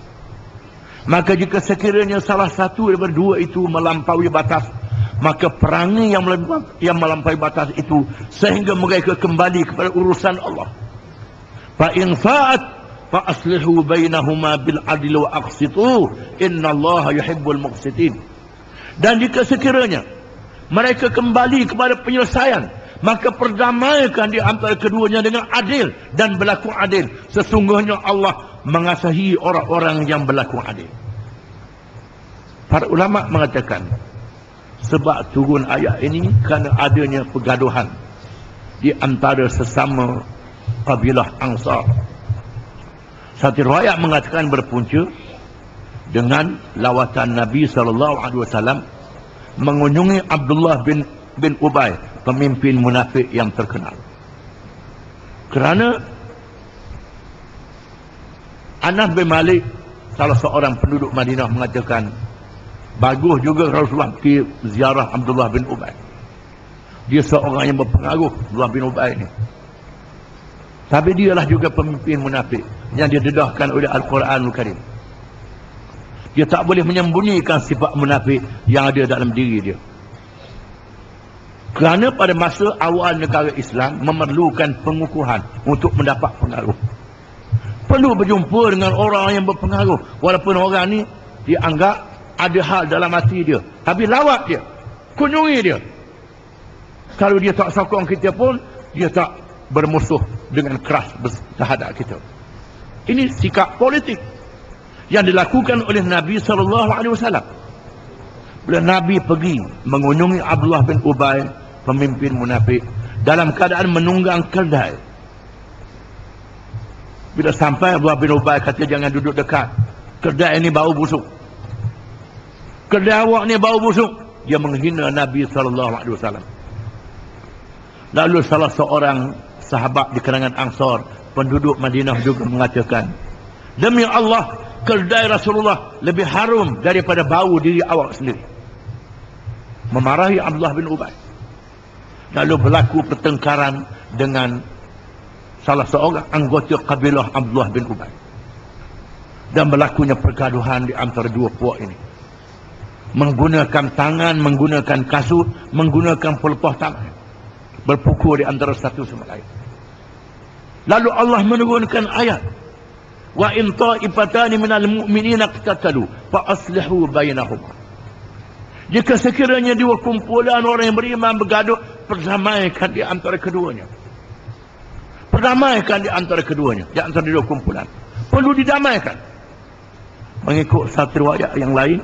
Maka jika sekiranya salah satu daripada dua itu melampaui batas, maka perangi yang melampaui batas itu sehingga mereka kembali kepada urusan Allah. Fa in fa'at fa aslihu bainahuma bil 'adli wa aqsitu innallaha yuhibbul muqsitin. Dan jika sekiranya mereka kembali kepada penyelesaian, maka perdamaikan di antara keduanya dengan adil dan berlaku adil. Sesungguhnya Allah mengasihi orang-orang yang berlaku adil. Para ulama mengatakan sebab turun ayat ini kerana adanya pergaduhan di antara sesama kabilah Ansar. Satu riwayat mengatakan berpunca dengan lawatan Nabi SAW mengunjungi Abdullah bin Ubay, pemimpin munafik yang terkenal. Kerana Anas bin Malik, salah seorang penduduk Madinah, mengatakan bagus juga Rasulullah pergi ziarah Abdullah bin Ubay. Dia seorang yang berpengaruh, Abdullah bin Ubay ini. Tapi dialah juga pemimpin munafik yang didedahkan oleh Al-Quranul Karim. Dia tak boleh menyembunyikan sifat munafik yang ada dalam diri dia. Kerana pada masa awal negara Islam memerlukan pengukuhan untuk mendapat pengaruh. Perlu berjumpa dengan orang yang berpengaruh. Walaupun orang ni dianggap ada hal dalam hati dia, tapi lawat dia, kunjungi dia. Kalau dia tak sokong kita pun, dia tak bermusuh dengan keras terhadap kita. Ini sikap politik yang dilakukan oleh Nabi SAW. Bila Nabi pergi mengunjungi Abdullah bin Ubay, pemimpin munafik, dalam keadaan menunggang kedai. Bila sampai, Abdullah bin Ubay kata, jangan duduk dekat, kedai ini bau busuk, kedai awak ni bau busuk. Dia menghina Nabi SAW. Lalu salah seorang sahabat di kalangan Ansar, penduduk Madinah, juga mengatakan, demi Allah, kedai Rasulullah lebih harum daripada bau diri awak sendiri. Memarahi Abdullah bin Ubay. Lalu berlaku pertengkaran dengan salah seorang anggota kabilah Abdullah bin Ubay. Dan berlakunya pergaduhan di antara dua puak ini. Menggunakan tangan, menggunakan kasut, menggunakan pelepah tangan. Berpukul di antara satu sama lain. Lalu Allah menurunkan ayat, wa in ta'ifatani minal mu'minina iqtatalu fa aslihu bainahuma. Jika sekiranya dua kumpulan orang yang beriman bergaduh, perdamaikan di antara keduanya. Perdamaikan di antara keduanya, di antara dua kumpulan. Perlu didamaikan. Mengikut satu riwayat yang lain,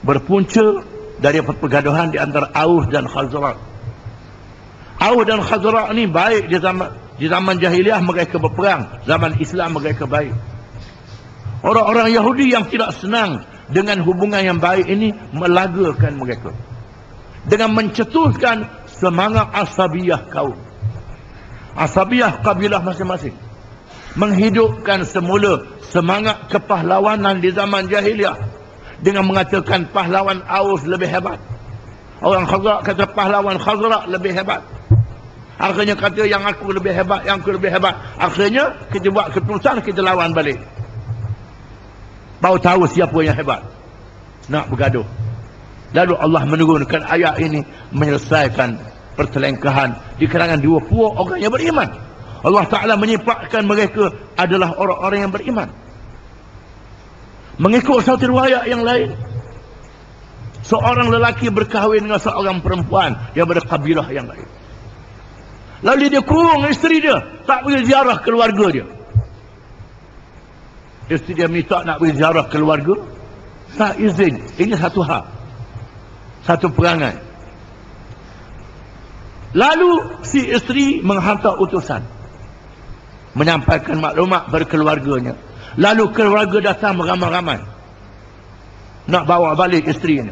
berpunca dari pergaduhan di antara Aus dan Khazraj. Aus dan Khazraj ni baik di zaman jahiliah mereka berperang, zaman Islam mereka baik. Orang-orang Yahudi yang tidak senang dengan hubungan yang baik ini melagakan mereka dengan mencetuskan semangat asabiyah kaum, asabiyah kabilah masing-masing, menghidupkan semula semangat kepahlawanan di zaman jahiliah dengan mengatakan pahlawan Aus lebih hebat. Orang Khazraj kata pahlawan Khazraj lebih hebat. Akhirnya kata yang aku lebih hebat, yang aku lebih hebat. Akhirnya kita buat keputusan, kita lawan balik. Baru tahu siapa yang hebat. Nak bergaduh. Lalu Allah menurunkan ayat ini menyelesaikan pertelengkahan di kalangan dua puak orang yang beriman. Allah Ta'ala menyifatkan mereka adalah orang-orang yang beriman. Mengikut satu riwayat yang lain, seorang lelaki berkahwin dengan seorang perempuan yang berkabilah yang lain. Lalu dia kurung isteri dia, tak pergi ziarah keluarga dia. Isteri dia minta nak pergi ziarah keluarga, tak izin. Ini satu hak, satu perangai. Lalu si isteri menghantar utusan, menyampaikan maklumat kepada keluarganya. Lalu keluarga datang beramai-ramai nak bawa balik isterinya.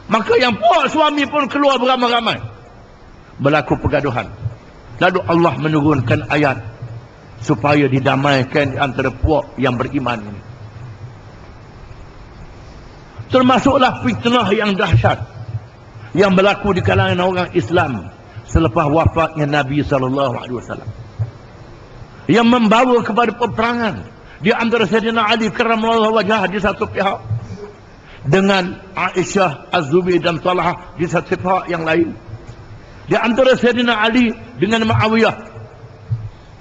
Maka yang puak suami pun keluar beramai-ramai. Berlaku pergaduhan. Lalu Allah menurunkan ayat supaya didamaikan di antara puak yang beriman ini. Termasuklah fitnah yang dahsyat yang berlaku di kalangan orang Islam selepas wafatnya Nabi SAW, yang membawa kepada peperangan di antara Sayyidina Ali karramallahu wajhah di satu pihak dengan Aisyah, Az-Zubair dan Talhah di satu pihak yang lain. Di antara Sayyidina Ali dengan Muawiyah,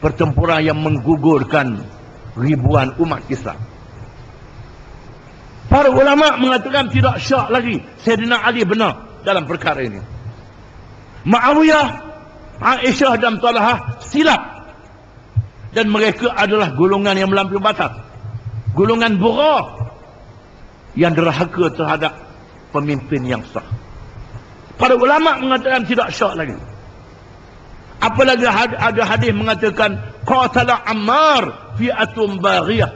pertempuran yang menggugurkan ribuan umat Islam. Para ulama mengatakan tidak syak lagi Sayyidina Ali benar dalam perkara ini. Muawiyah, Aisyah dan Talhah silap, dan mereka adalah golongan yang melampaui batas, golongan buruk yang derhaka terhadap pemimpin yang sah. Para ulama mengatakan tidak syak lagi. Apalagi ada hadis mengatakan qatala Ammar fi'atun baghiyah.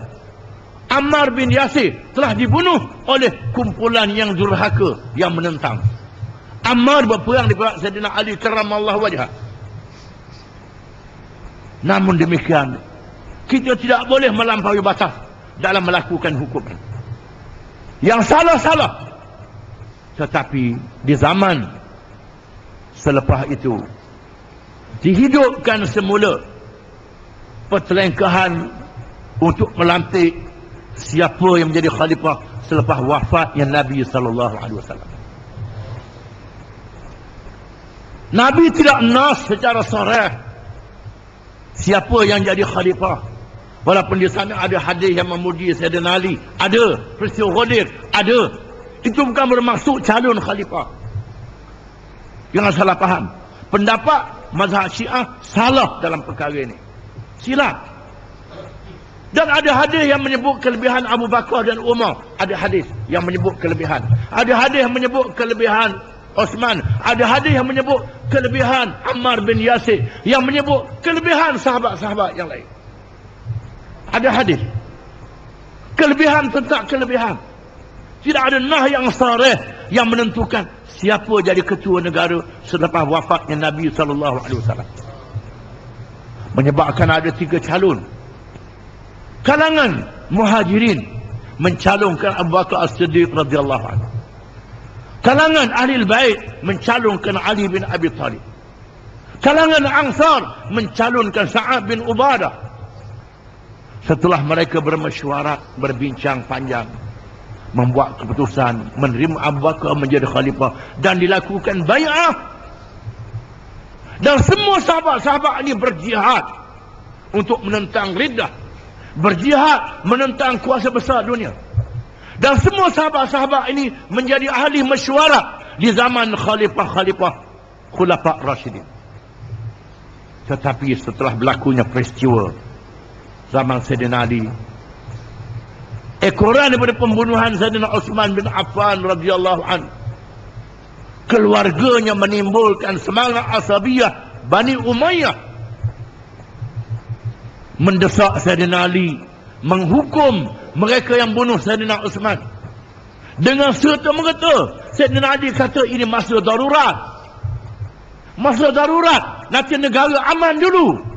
Ammar bin Yasir telah dibunuh oleh kumpulan yang durhaka yang menentang. Ammar berperang di pihak Sayyidina Ali karramallahu wajhah. Namun demikian, kita tidak boleh melampaui batas dalam melakukan hukuman. Yang salah-salah. Tetapi di zaman selepas itu dihidupkan semula pertelengkahan untuk melantik siapa yang menjadi khalifah selepas wafatnya Nabi SAW. Nabi tidak nas secara sarih siapa yang jadi khalifah. Walaupun di sana ada hadis yang memuji Sayyidina Ali, ada peristiwa Ghadir, ada. Itu bukan bermaksud calon khalifah. Jangan salah faham. Pendapat mazhab Syiah salah dalam perkara ini. Silap. Dan ada hadis yang menyebut kelebihan Abu Bakar dan Umar. Ada hadis yang menyebut kelebihan. Ada hadis yang menyebut kelebihan Osman. Ada hadis yang menyebut kelebihan Ammar bin Yasir. Yang menyebut kelebihan sahabat-sahabat yang lain. Ada hadis. Kelebihan tentang kelebihan. Tidak ada nah yang sarih yang menentukan siapa jadi ketua negara selepas wafatnya Nabi SAW. Menyebabkan ada 3 calon. Kalangan muhajirin mencalonkan Abu Bakar As-Siddiq radhiyallahu anhu. Kalangan ahli bait mencalonkan Ali bin Abi Thalib. Kalangan Ansar mencalonkan Sa'ad bin Ubadah. Setelah mereka bermesyuarat, berbincang panjang, membuat keputusan menerima Abu Bakar menjadi khalifah dan dilakukan bai'ah, dan semua sahabat-sahabat ini berjihad untuk menentang riddah, berjihad menentang kuasa besar dunia, dan semua sahabat-sahabat ini menjadi ahli mesyuarat di zaman khalifah-khalifah Khulafa' Rasyidin. Tetapi setelah berlakunya peristiwa zaman Sayyidina Ali, ekoran daripada pembunuhan Sayyidina Uthman bin Affan radhiyallahu anhu, keluarganya menimbulkan semangat asabiyah Bani Umayyah, mendesak Sayyidina Ali menghukum mereka yang bunuh Sayyidina Uthman. Dengan serta-merta Sayyidina Ali kata ini masa darurat. Masa darurat, nanti negara aman dulu.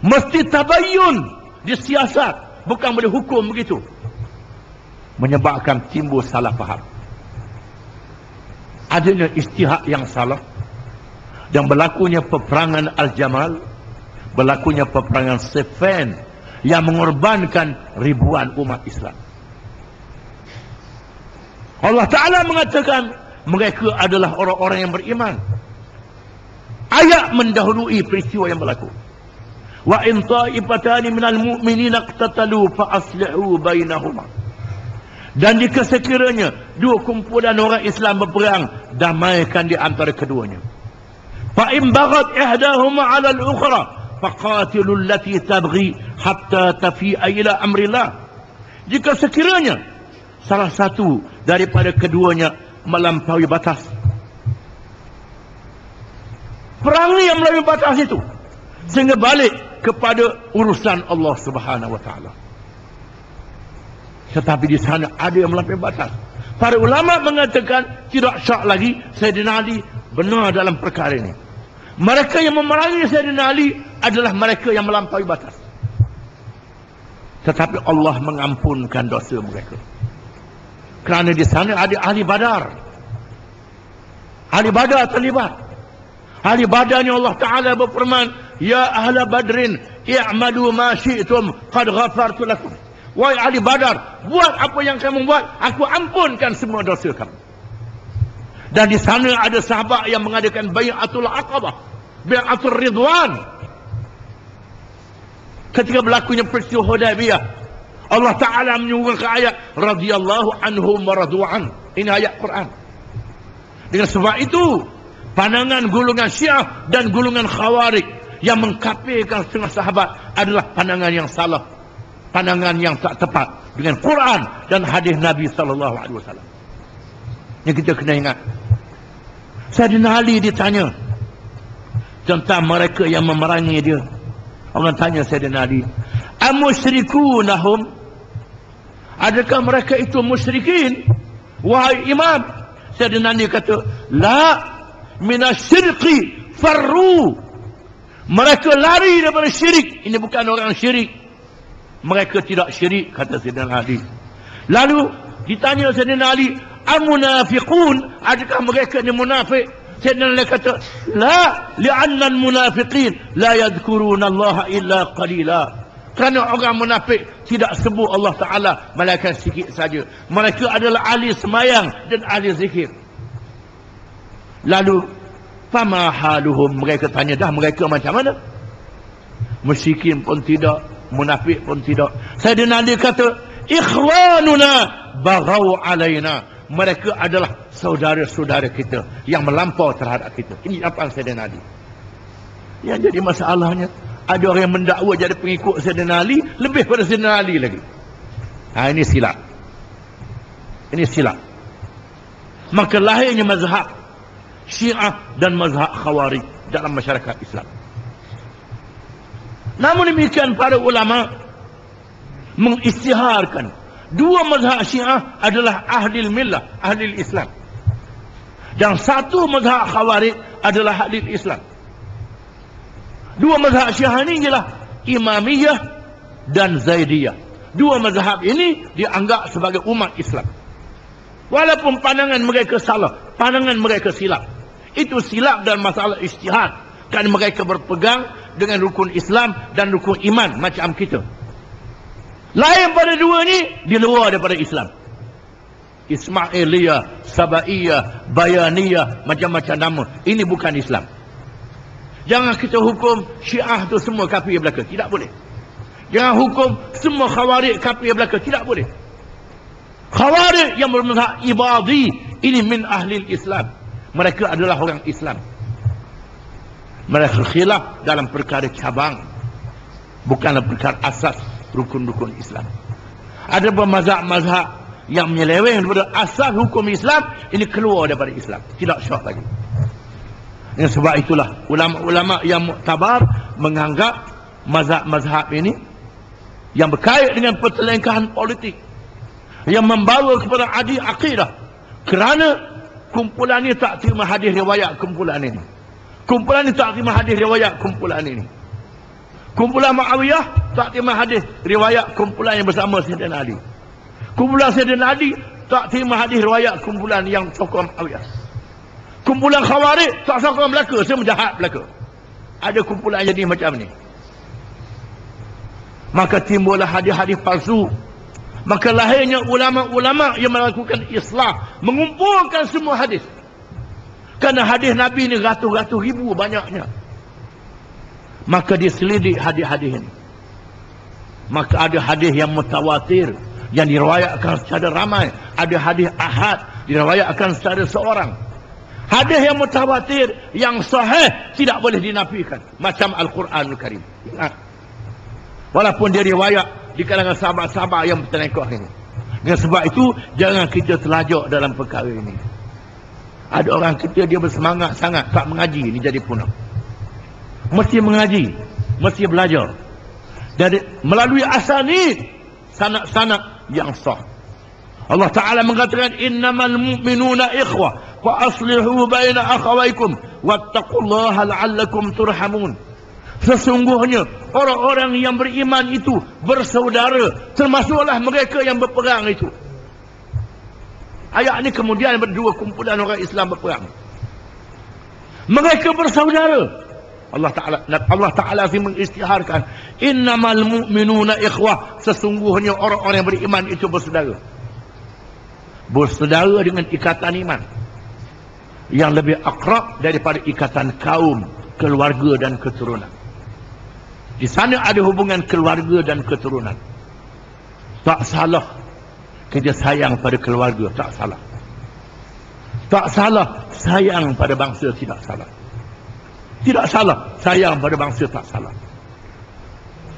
Mesti tabayyun disiasat, bukan boleh hukum begitu. Menyebabkan timbul salah faham. Adanya ijtihad yang salah. Dan berlakunya peperangan Al-Jamal, berlakunya peperangan Siffin yang mengorbankan ribuan umat Islam. Allah Ta'ala mengatakan mereka adalah orang-orang yang beriman. Ayat mendahului peristiwa yang berlaku. Wa in ta'ifatani minal mu'minina iqtatalu fa aslihu bainahuma. Dan jika sekiranya dua kumpulan orang Islam berperang, damaikan di antara keduanya. Fa in baghat ihdahuma 'ala al-ukhra faqatilu allati tabghi hatta tafi'a ila amrillah. Jika sekiranya salah satu daripada keduanya melampaui batas, perangi yang melampaui batas itu sehingga balik kepada urusan Allah Subhanahu wa taala. Tetapi di sana ada yang melampaui batas. Para ulama mengatakan tidak syak lagi Sayyidina Ali benar dalam perkara ini. Mereka yang memerangi Sayyidina Ali adalah mereka yang melampaui batas. Tetapi Allah mengampunkan dosa mereka. Kerana di sana ada ahli Badar. Ahli Badar terlibat. Ahli Badar ni Allah Ta'ala berfirman, Ya ahla Badrin, i'malu ma syi'tum, qad ghafartu lakum. Wahai ahli Badar, buat apa yang kamu buat, aku ampunkan semua dosa kamu. Dan di sana ada sahabat yang mengadakan bai'atul aqabah, bai'atul ridwan. Ketika berlakunya peristiwa Hudaybiyah, Allah Ta'ala menyuruhkan ayat radhiyallahu anhum wa radu'an. Ini ayat Quran. Dengan sebab itu, pandangan golongan Syiah dan golongan Khawarij yang mengkafirkan setengah sahabat adalah pandangan yang salah, pandangan yang tak tepat dengan Quran dan hadis Nabi sallallahu alaihi wasallam. Yang kita kena ingat, Sayyidina Ali ditanya tentang mereka yang memerangi dia. Allah tanya Sayyidina Ali, amusyrikuunahum, adakah mereka itu musyrikin wahai imam? Sayyidina Ali kata, la minasyirqi farru, mereka lari daripada syirik. Ini bukan orang syirik, mereka tidak syirik, kata Sayyidina Ali. Lalu ditanya Sayyidina Ali, amunafiqun, adakah mereka ni munafik? Sayyidina Ali kata, la, li'anna al-munafiqin la yadhkuruna Allah illa qalila. Kerana orang munafik tidak sebut Allah Ta'ala melainkan sikit saja. Mereka adalah ahli semayang dan ahli zikir. Lalu fama haluhum, mereka tanya, dah mereka macam mana? Musyrikin pun tidak, munafik pun tidak. Sayyidina Ali kata, ikhwanuna baghaw alaina, mereka adalah saudara-saudara kita yang melampau terhadap kita. Ini apa Sayyidina Ali. Yang jadi masalahnya, ada orang yang mendakwa jadi pengikut Sayyidina Ali lebih pada Sayyidina Ali lagi. Ini silap. Ini silap. Maka lahirnya mazhab Syiah dan mazhab Khawarij dalam masyarakat Islam. Namun demikian, para ulama mengisytiharkan dua mazhab Syiah adalah ahli millah, ahli Islam, dan satu mazhab Khawarij adalah ahli Islam. Dua mazhab Syiah ini ialah Imamiyah dan Zaidiyah. Dua mazhab ini dianggap sebagai umat Islam. Walaupun pandangan mereka salah, pandangan mereka silap. Itu silap dan masalah ijtihad. Kerana mereka berpegang dengan rukun Islam dan rukun iman macam kita. Lain pada dua ni, di luar daripada Islam. Ismailiyah, Sabaiyah, Bayaniyah, macam-macam nama. Ini bukan Islam. Jangan kita hukum Syiah tu semua kafir belaka. Tidak boleh. Jangan hukum semua Khawarij kafir belaka. Tidak boleh. Khawarij yang bermazhab ibadi, ini min ahli Islam. Mereka adalah orang Islam. Mereka khilaf dalam perkara cabang, bukanlah perkara asas rukun-rukun Islam. Ada mazhab-mazhab yang menyeleweng daripada asas hukum Islam, ini keluar daripada Islam. Tidak syah lagi. Dengan sebab itulah ulama-ulama yang muktabar menganggap mazhab-mazhab ini yang berkait dengan pertelengkahan politik, yang membawa kepada adi akidah. Kerana kumpulan ini tak terima hadis riwayat kumpulan ini. Kumpulan ini tak terima hadis riwayat kumpulan ini. Kumpulan Muawiyah tak terima hadis riwayat kumpulan yang bersama Sayyidina Ali. Kumpulan Sayyidina Ali tak terima hadis riwayat kumpulan yang tokoh Muawiyah. Kumpulan Khawarij tak sokong belaka, semua jahat belaka. Ada kumpulan jadi macam ni. Maka timbullah hadis-hadis palsu. Maka lahirnya ulama-ulama yang melakukan islah, mengumpulkan semua hadis. Kerana hadis Nabi ni ratus-ratus ribu banyaknya. Maka diselidik hadis-hadis ini. Maka ada hadis yang mutawatir, yang diriwayatkan secara ramai. Ada hadis ahad, diriwayatkan secara seorang. Hadis yang mutawatir, yang sahih, tidak boleh dinafikan. Macam Al-Quranul Karim. Ingat. Walaupun dia riwayat di kalangan sahabat-sahabat yang bertenekah ini. Dengan sebab itu, jangan kita terlajak dalam perkara ini. Ada orang kita, dia bersemangat sangat tak mengaji, ni jadi punah. Mesti mengaji, mesti belajar. Dari melalui asanid, sanak-sanak yang sah. Allah Ta'ala mengatakan, innamal mu'minuna ikhwah, fa aslihu baina akhawaikum, wattaqullaha la'allakum turhamun. Sesungguhnya orang-orang yang beriman itu bersaudara, termasuklah mereka yang berperang itu. Ayat ini kemudian berdua kumpulan orang Islam berperang. Mereka bersaudara. Allah Ta'ala mengisytiharkan, innamal mu'minuna ikhwah, sesungguhnya orang-orang yang beriman itu bersaudara. Bersaudara dengan ikatan iman yang lebih akrab daripada ikatan kaum, keluarga dan keturunan. Di sana ada hubungan keluarga dan keturunan. Tak salah kita sayang pada keluarga, tak salah. Tak salah sayang pada bangsa, tidak salah. Tidak salah sayang pada bangsa, tak salah.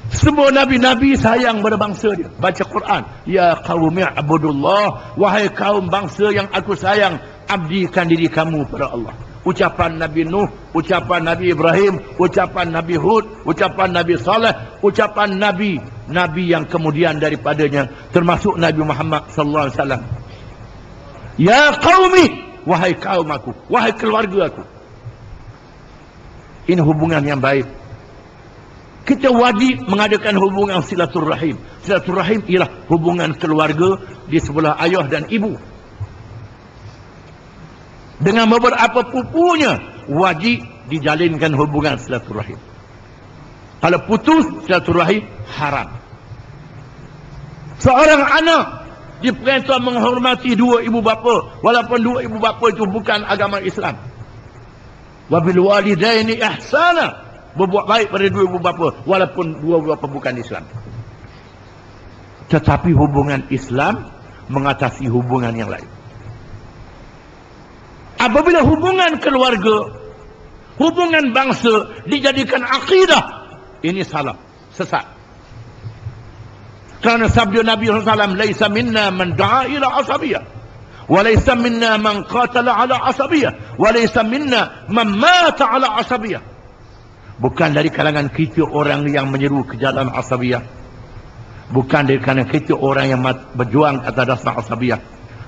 Semua nabi-nabi sayang pada bangsa dia. Baca Quran, ya qaumi abudullah, wahai kaum bangsa yang aku sayang, abdikan diri kamu pada Allah. Ucapan Nabi Nuh, ucapan Nabi Ibrahim, ucapan Nabi Hud, ucapan Nabi Saleh, ucapan Nabi yang kemudian daripadanya, termasuk Nabi Muhammad sallallahu alaihi wasallam. Ya qaumi, wahai kaum aku, wahai keluarga aku. Ini hubungan yang baik. Kita wajib mengadakan hubungan silaturrahim. Silaturrahim ialah hubungan keluarga di sebelah ayah dan ibu. Dengan beberapa pupunya wajib dijalinkan hubungan silaturrahim. Kalau putus silaturrahim, haram. Seorang anak diperintah menghormati dua ibu bapa, walaupun dua ibu bapa itu bukan agama Islam. Wabil walidaini ihsana, berbuat baik pada dua ibu bapa walaupun dua ibu bapa bukan Islam. Tetapi hubungan Islam mengatasi hubungan yang lain. Apabila hubungan keluarga, hubungan bangsa dijadikan akidah, ini salah, sesat. Kerana sabda Nabi SAW, laisa minna man da'a ila asabiyah, wa laisa minna man qatala ala asabiyah, wa laisa minna man mata ala asabiyah. Bukan dari kalangan kita orang yang menyeru ke jalan asabiyah. Bukan dari kalangan kita orang yang berjuang atas dasar asabiyah.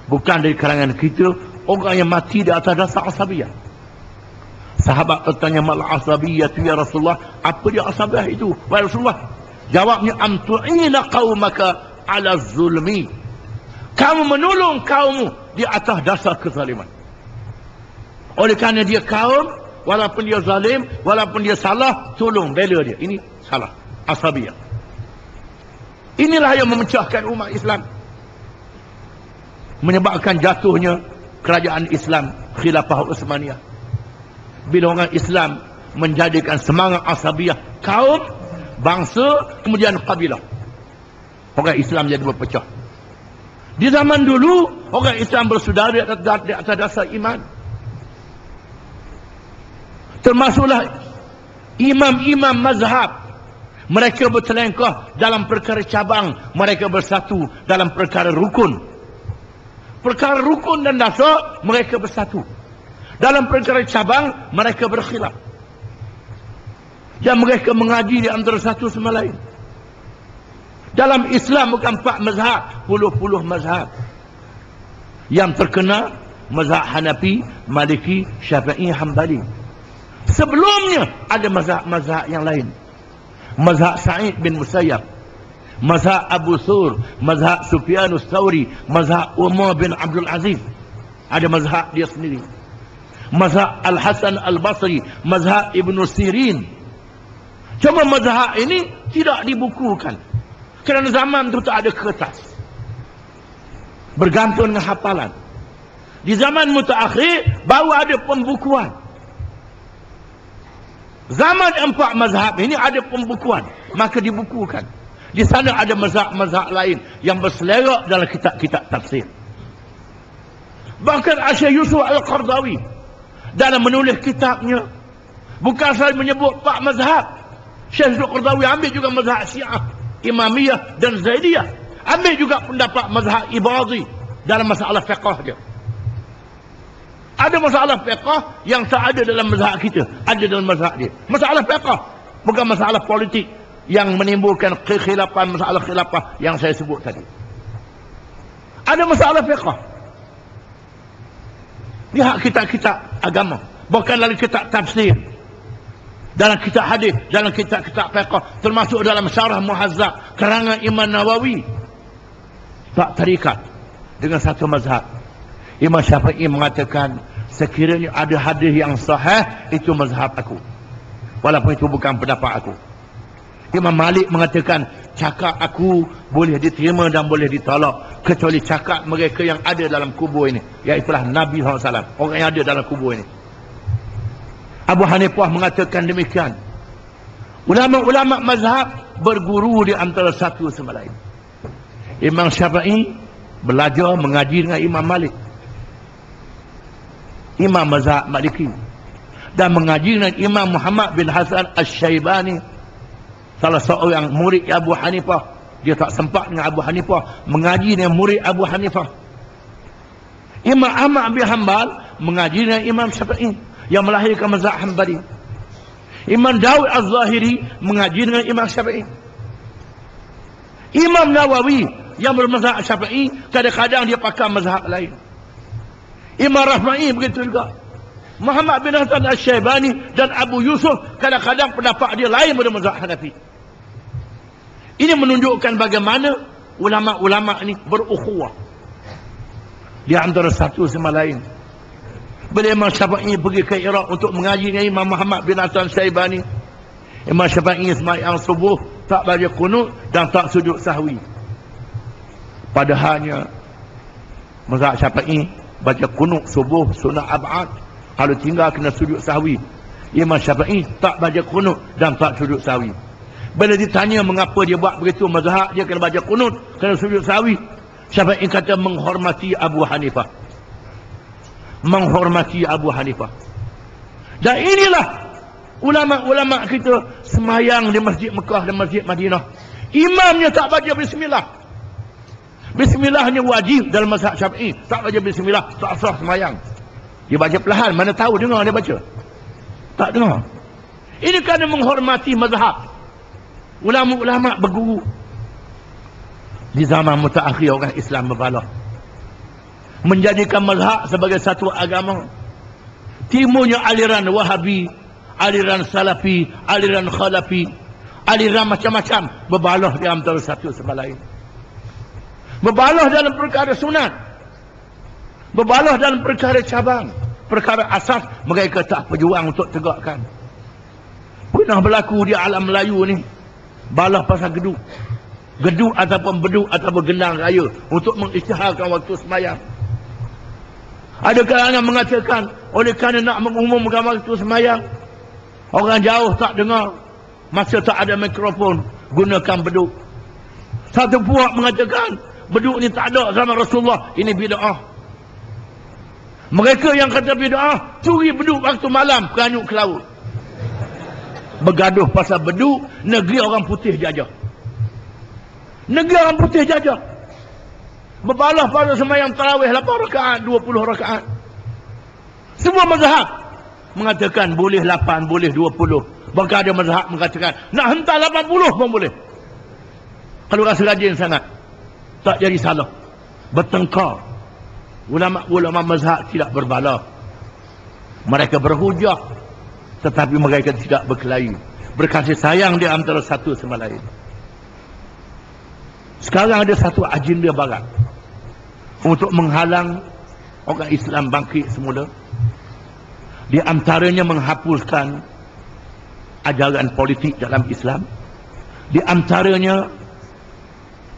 Bukan dari kalangan kita orang yang mati di atas dasar asabiyah. Sahabat bertanya, mal asabiyah tu ya Rasulullah, apa dia asabiyah itu wahai Rasulullah? Jawabnya, amtu'ina qaumaka ala zulmi, kamu menolong kaummu di atas dasar kezaliman. Oleh kerana dia kaum, walaupun dia zalim, walaupun dia salah, tolong bela dia. Ini salah, asabiyah. Inilah yang memecahkan umat Islam, menyebabkan jatuhnya kerajaan Islam Khilafah Utsmaniyah. Bila orang Islam menjadikan semangat asabiyah kaum, bangsa, kemudian kabilah, orang Islam jadi berpecah. Di zaman dulu orang Islam bersaudara di atas dasar iman. Termasuklah imam-imam mazhab, mereka bertelengkah dalam perkara cabang, mereka bersatu dalam perkara rukun. Perkara rukun dan dasar, mereka bersatu. Dalam perkara cabang, mereka berkhilaf. Dan mereka mengaji di antara satu sama lain. Dalam Islam bukan 4 mazhab, puluh-puluh mazhab. Yang terkena mazhab Hanafi, Maliki, Syafi'i, Hambali. Sebelumnya ada mazhab-mazhab yang lain. Mazhab Sa'id bin Musayyab, mazhab Abu Thur, mazhab Sufyanus Thawri, mazhab Umar bin Abdul Aziz. Ada mazhab dia sendiri. mazhab Al-Hasan Al-Basri, mazhab Ibn Sirin. Cuma mazhab ini tidak dibukukan kerana zaman itu tak ada kertas, bergantung dengan hafalan. Di zaman mutaakhir baru ada pembukuan. Zaman 4 mazhab ini ada pembukuan, maka dibukukan. Di sana ada mazhab-mazhab lain yang berselerak dalam kitab-kitab tafsir. Bahkan Syekh Yusuf Al-Qardawi dalam menulis kitabnya bukan sahaja menyebut 4 mazhab. Syekh Yusuf Al-Qardawi ambil juga mazhab Syiah, Imamiyah dan Zaidiyah. Ambil juga pendapat mazhab Ibadhi dalam masalah fiqh dia. Ada masalah fiqh yang tak ada dalam mazhab kita, ada dalam mazhab dia. Masalah fiqh, bukan masalah politik yang menimbulkan kekhilafan, masalah khilafah yang saya sebut tadi. Ada masalah fiqh. Lihat kitab-kitab agama, bukan dalam kitab tafsir, dalam kitab hadis, dalam kitab-kitab fiqh, termasuk dalam syarah Muhazzab karangan Imam Nawawi. Tak terikat dengan satu mazhab. Imam Syafi'i mengatakan, sekiranya ada hadis yang sahih, itu mazhab aku, walaupun itu bukan pendapat aku. Imam Malik mengatakan, cakap aku boleh diterima dan boleh ditolak, kecuali cakap mereka yang ada dalam kubur ini, iaitulah Nabi SAW, orang yang ada dalam kubur ini. Abu Hanifah mengatakan demikian. Ulama-ulama mazhab berguru di antara satu sama lain. Imam Syafi'i belajar mengaji dengan Imam Malik, Imam mazhab Maliki, dan mengaji dengan Imam Muhammad bin Hasan Asy-Syaibani, salah seorang murid Abu Hanifah. Dia tak sempat dengan Abu Hanifah, mengaji dengan murid Abu Hanifah. Imam Ahmad bin Hanbal mengaji dengan Imam Syafi'i yang melahirkan mazhab Hanbali. Imam Dawud Az-Zahiri mengaji dengan Imam Syafi'i. Imam Nawawi yang bermazhab Syafi'i, kadang-kadang dia pakai mazhab lain. Imam Rahmai begitu juga. Muhammad bin Hasan Asy-Syaibani dan Abu Yusuf, kadang-kadang pendapat dia lain pada mazhab Hanafi. Ini menunjukkan bagaimana ulama-ulama ini berukhuwah di antara satu sama lain. Bila Imam Syafi'i pergi ke Iraq untuk mengaji dengan Imam Muhammad bin Hasan Asy-Syaibani, Imam Syafi'i sembahyang subuh tak baca qunut dan tak sujud sahwi. Padahalnya mazhab Syafi'i baca qunut subuh sunat ab'ad, kalau tinggal kena sujud sahwi. Imam Syafi'i tak baca qunut dan tak sujud sahwi. Bila ditanya mengapa dia buat begitu, mazhab dia kena baca qunut, kena sujud sahwi, Syafi'i kata menghormati Abu Hanifah. Menghormati Abu Hanifah. Dan inilah ulama-ulama kita semayang di Masjid Mekah dan Masjid Madinah, imamnya tak baca bismillah. Bismillahnya wajib dalam mazhab Syafi'i. Tak baca bismillah, tak sah semayang. Dia baca perlahan, mana tahu dengar dia baca. Tak dengar. Ini kerana menghormati mazhab. Ulama-ulama berguru. Di zaman mutaakhir orang Islam berbalah, menjadikan mazhab sebagai satu agama. Timurnya aliran Wahabi, aliran Salafi, aliran Khalafi, aliran macam-macam berbalah di antara satu sama lain. Berbalah dalam perkara sunat, berbalah dalam perkara cabang, perkara asas mereka tak berjuang untuk tegakkan. Pernah berlaku di alam Melayu ni, balah pasal geduk. Geduk ataupun beduk ataupun gendang raya untuk mengisytiharkan waktu sembahyang. Ada kalangan mengatakan, oleh kerana nak mengumumkan waktu sembahyang, orang jauh tak dengar, masa tak ada mikrofon, gunakan beduk. Satu puak mengatakan, beduk ni tak ada zaman Rasulullah, ini bid'ah. Mereka yang kata bid'ah, curi beduk waktu malam, keranyuk ke laut. Bergaduh pasal beduk, negeri orang putih jajah. Negeri orang putih jajah. Berbalah pada sembahyang tarawih 8 rakaat, 20 rakaat. Semua mazhab mengatakan boleh 8, boleh 20. Bahkan ada mazhab mengatakan nak hentak 80 pun boleh. Kalau rasa rajin sangat, tak jadi salah. Bertengkar. Ulama-ulama mazhab tidak berbalah. Mereka berhujah, tetapi mereka tidak berkelahi. Berkasih sayang di antara satu sama lain. Sekarang ada satu agenda barat untuk menghalang orang Islam bangkit semula. Di antaranya menghapuskan ajaran politik dalam Islam. Di antaranya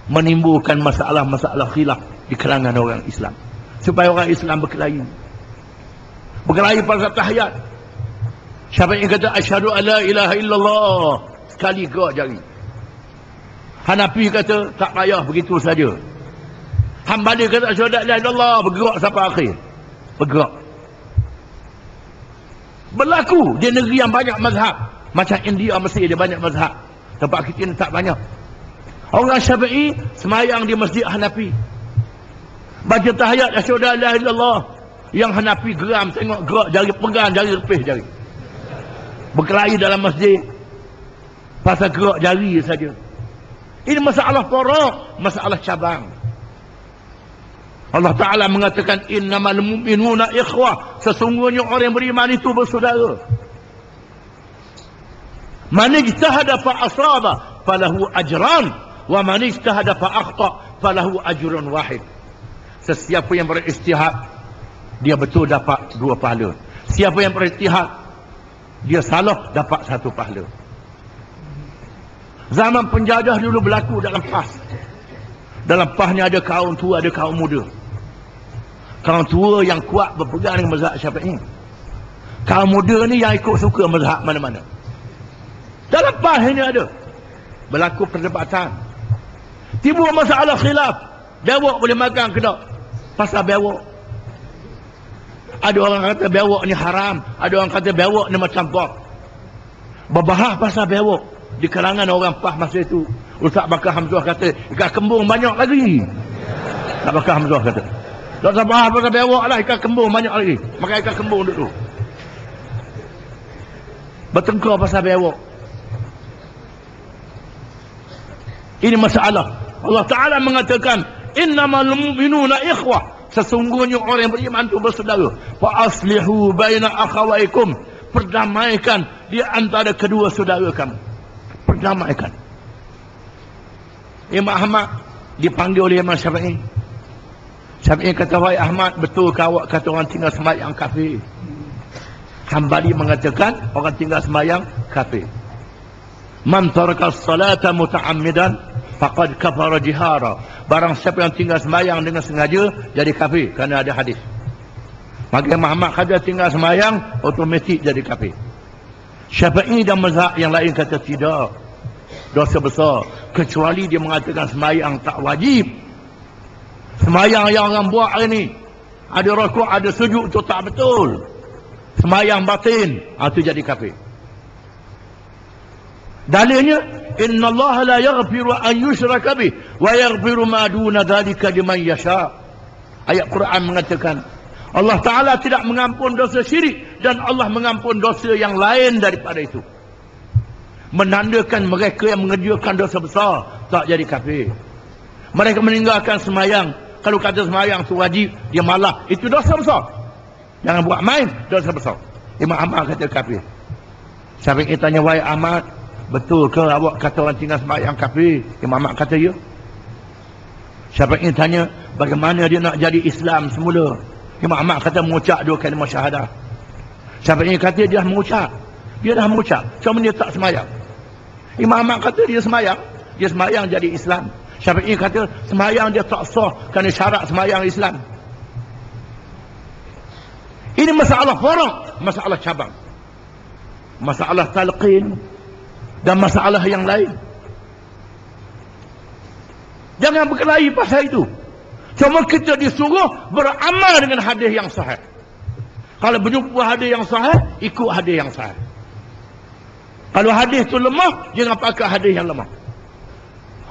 menimbulkan masalah-masalah khilaf di kalangan orang Islam. Supaya orang Islam berkelahi. Berkelahi pada tahiyat. Siapa yang kata asyhadu alla ilaha illallah, sekali gerak jari. Hanafi kata tak payah begitu saja. Hambali kata asyhadu alla ilaha illallah, bergerak sampai akhir. Bergerak. Berlaku di negeri yang banyak mazhab. Macam India, Mesir, dia banyak mazhab. Tempat kita ni tak banyak. Orang Syafi'i semayang di masjid Hanafi. Baca tahiyat asyhadu alla ilaha illallah. Yang Hanafi geram tengok gerak jari, pegang jari, lepih jari. Berkelahi dalam masjid pasal gerak jari saja. Ini masalah porok, masalah cabang. Allah Ta'ala mengatakan innamal mu'minuna ikhwah, sesungguhnya orang yang beriman itu bersaudara. Man ijtahada fa asaba falahu ajran wa man ijtahada fa akhta falahu ajrun wahid. Sesiapa yang beristihad dia betul dapat 2 pahala. Siapa yang beristihad dia salah dapat 1 pahala. Zaman penjajah dulu berlaku dalam PAS. Dalam PAS ni ada kaum tua, ada kaum muda. Kaum tua yang kuat berpegang dengan mazhab Syafi'i. Kaum muda ni yang ikut suka mazhab mana-mana. Dalam PAS ini ada berlaku perdebatan. Timbul masalah khilaf. Bewok boleh makan ke tak? Pasal bewok. Ada orang kata bewok ni haram, ada orang kata bewok ni macam bot. Berbahas pasal bewok di kalangan orang PAS masa itu. Ustaz Bakar Hamzah kata ikan kembung banyak lagi. Ustaz Bakar Hamzah kata tak usah bahas pasal bewok lah, ikan kembung banyak lagi. Makan ikan kembung dulu. Bertengkar pasal bewok. Ini masalah. Allah Ta'ala mengatakan innamal mu'minuna ikhwah, sesungguhnya orang yang beriman itu bersaudara. Fa aslihu baina akhawaikum, perdamaikan di antara kedua saudara kamu. Perdamaikan. Imam Ahmad dipanggil oleh Imam Syafi'i. Syafi'i kata, wahai Ahmad, betul ke awak kata orang tinggal sembahyang kafir? Hambali mengatakan orang tinggal sembahyang kafir. Man taraka as-salata muta'ammidan faqad kafara jihara. Barang siapa yang tinggal sembahyang dengan sengaja jadi kafir, kerana ada hadis. Maka Muhammad kata tinggal sembahyang otomatik jadi kafir. Syafi'i dan mazhab yang lain kata tidak, dosa besar, kecuali dia mengatakan sembahyang tak wajib. Sembahyang yang orang buat hari ni ada rukuk, ada sujud, itu tak betul. Sembahyang batin, itu jadi kafir. Dalilnya innallaha la yaghfiru an yushraka bih wa yaghfiru ma duna dzalika liman yasha. Ayat Quran mengatakan Allah Ta'ala tidak mengampun dosa syirik dan Allah mengampun dosa yang lain daripada itu. Menandakan mereka yang mengerjakan dosa besar tak jadi kafir. Mereka meninggalkan sembahyang. Kalau kata sembahyang itu wajib, dia malah, itu dosa besar. Jangan buat main, dosa besar. Imam Ahmad kata kafir. Syafi'i tanya, wahai Ahmad, betul ke awak kata orang tinggal sembahyang kafir? Imam Ahmad kata ya. Syafi'i tanya, bagaimana dia nak jadi Islam semula? Imam Ahmad kata mengucap 2 kalimah syahadah. Syafi'i kata dia dah mengucap. Dia dah mengucap, cuma dia tak sembahyang. Imam Ahmad kata dia sembahyang. Dia sembahyang jadi Islam. Syafi'i kata sembahyang dia tak sah kerana syarat sembahyang Islam. Ini masalah faraq, masalah cabang, masalah talqin dan masalah yang lain. Jangan berkelahi pasal itu. Cuma kita disuruh beramal dengan hadis yang sahih. Kalau berjumpa hadis yang sahih, ikut hadis yang sahih. Kalau hadis itu lemah, jangan pakai hadis yang lemah.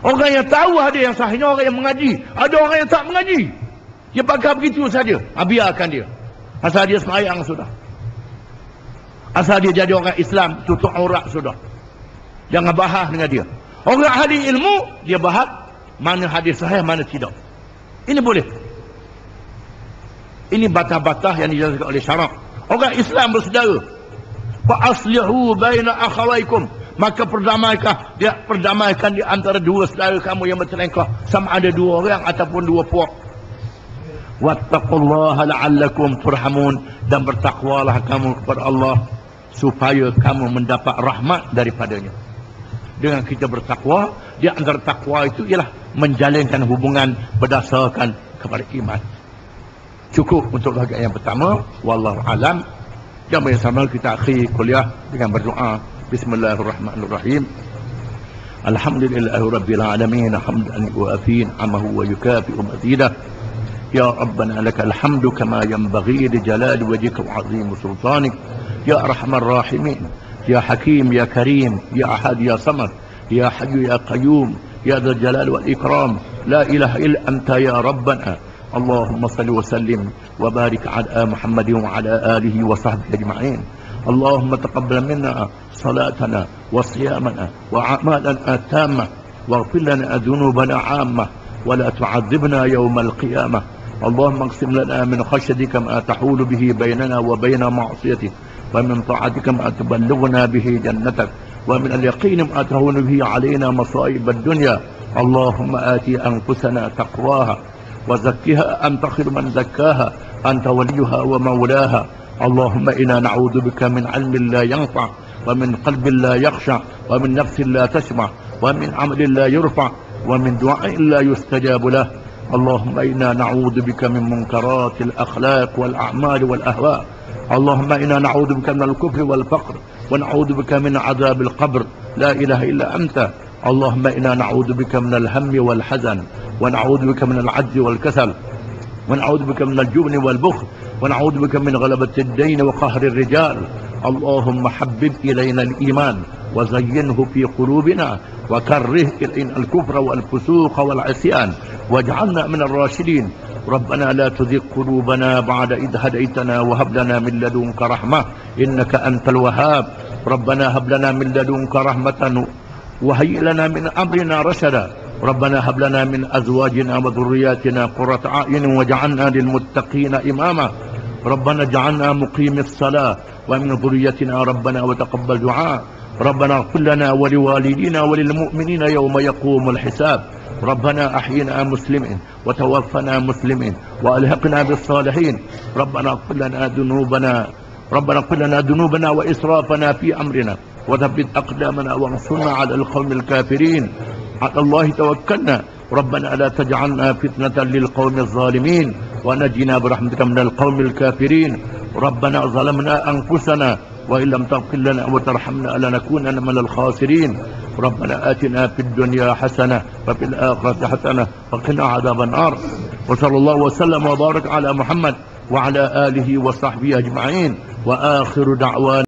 Orang yang tahu hadis yang sahihnya orang yang mengaji. Ada orang yang tak mengaji, dia pakai begitu saja. Biarkan dia. Asal dia sembahyang sudah. Asal dia jadi orang Islam, tutup aurat sudah. Jangan bahas dengan dia. Orang ahli ilmu, dia bahas mana hadis sahih, mana tidak. Ini boleh. Ini batas-batas yang dijelaskan oleh syarak. Orang Islam bersaudara. Fa aslihu baina akhawaikum, maka perdamaikan di antara 2 saudara kamu yang bertelengkah, sama ada 2 orang ataupun 2 puak. Wattaqullaha la'allakum turhamun, dan bertakwalah kamu kepada Allah supaya kamu mendapat rahmat daripadanya. Dengan kita bertakwa, di antara takwa itu ialah menjalinkan hubungan berdasarkan kepada iman. Cukup untuk bahagian yang pertama. Wallahu alam. Yang bersama kita akhiri kuliah dengan berdoa. Bismillahirrahmanirrahim. Alhamdulillahirabbil alamin, hamdan yuafi ni'amahu wa yukafi'u mazidah. Ya Rabbana lakal hamdu kama yanbaghi li jalali wajhika wa 'azimi sultanik. Ya arhamar rahimin, ya hakim, ya karim, ya ahad, ya samad, ya hayyu ya qayyum, ya dzal jalali wal ikram. La ilaha illa anta ya Rabbana. Allahumma salli wa sallim wa barik ala Muhammadin wa ala alihi wa sahbihi ajma'in. Allahumma taqabbal minna salatana wa siyamana wa a'malana tamma waghfir lana dhunubana 'amma wa la tu'adzibna yawmal qiyamah. اللهم اقسم لنا من خشيتك ما تحول به بيننا وبين معصيتك، ومن طاعتك ما تبلغنا به جنتك، ومن اليقين ما تهون به علينا مصائب الدنيا. اللهم آتي أنفسنا تقواها وزكها أنت خير من زكاها، أنت وليها ومولاها. اللهم إنا نعوذ بك من علم لا ينفع، ومن قلب لا يخشع، ومن نفس لا تشبع، ومن عمل لا يرفع، ومن دعاء لا يستجاب له. اللهم إنا نعوذ بك من منكرات الأخلاق والأعمال والأهواء. اللهم إنا نعوذ بك من الكفر والفقر، ونعوذ بك من عذاب القبر. لا إله إلا أنت. اللهم إنا نعوذ بك من الهم والحزن، ونعوذ بك من العجز والكسل، ونعوذ بك من الجبن والبخل، ونعوذ بك من غلبة الدين وقهر الرجال. اللهم حبب إلينا الإيمان وزينه في قلوبنا، وكره إلينا الكفر والفسوق والعصيان، واجعلنا من الراشدين. ربنا لا تزغ قلوبنا بعد إذ هديتنا، وهب لنا من لدنك رحمة إنك أنت الوهاب. ربنا هب لنا من لدنك رحمة وهيئ لنا من أمرنا رشدا. ربنا هب لنا من أزواجنا وذرياتنا قرة أعين واجعلنا للمتقين إماما. ربنا اجعلنا مقيم الصلاة ومن ذريتنا ربنا وتقبل دعاء. ربنا اغفر لنا ولوالدينا وللمؤمنين يوم يقوم الحساب. ربنا أحينا مسلمين وتوفنا مسلمين وألحقنا بالصالحين. ربنا اغفر لنا ذنوبنا وإسرافنا في أمرنا، وثبت أقدامنا وانصرنا على القوم الكافرين. على الله توكلنا. ربنا لا تجعلنا فتنة للقوم الظالمين، ونجنا برحمتك من القوم الكافرين. ربنا ظلمنا أنفسنا، وإن لم تغفر لنا وترحمنا لنكونن من الخاسرين. ربنا آتنا في الدنيا حسنة وفي الآخرة حسنة وقنا عذاب النار. وصلى الله وسلم وبارك على محمد وعلى آله وصحبه أجمعين. وآخر دعوانا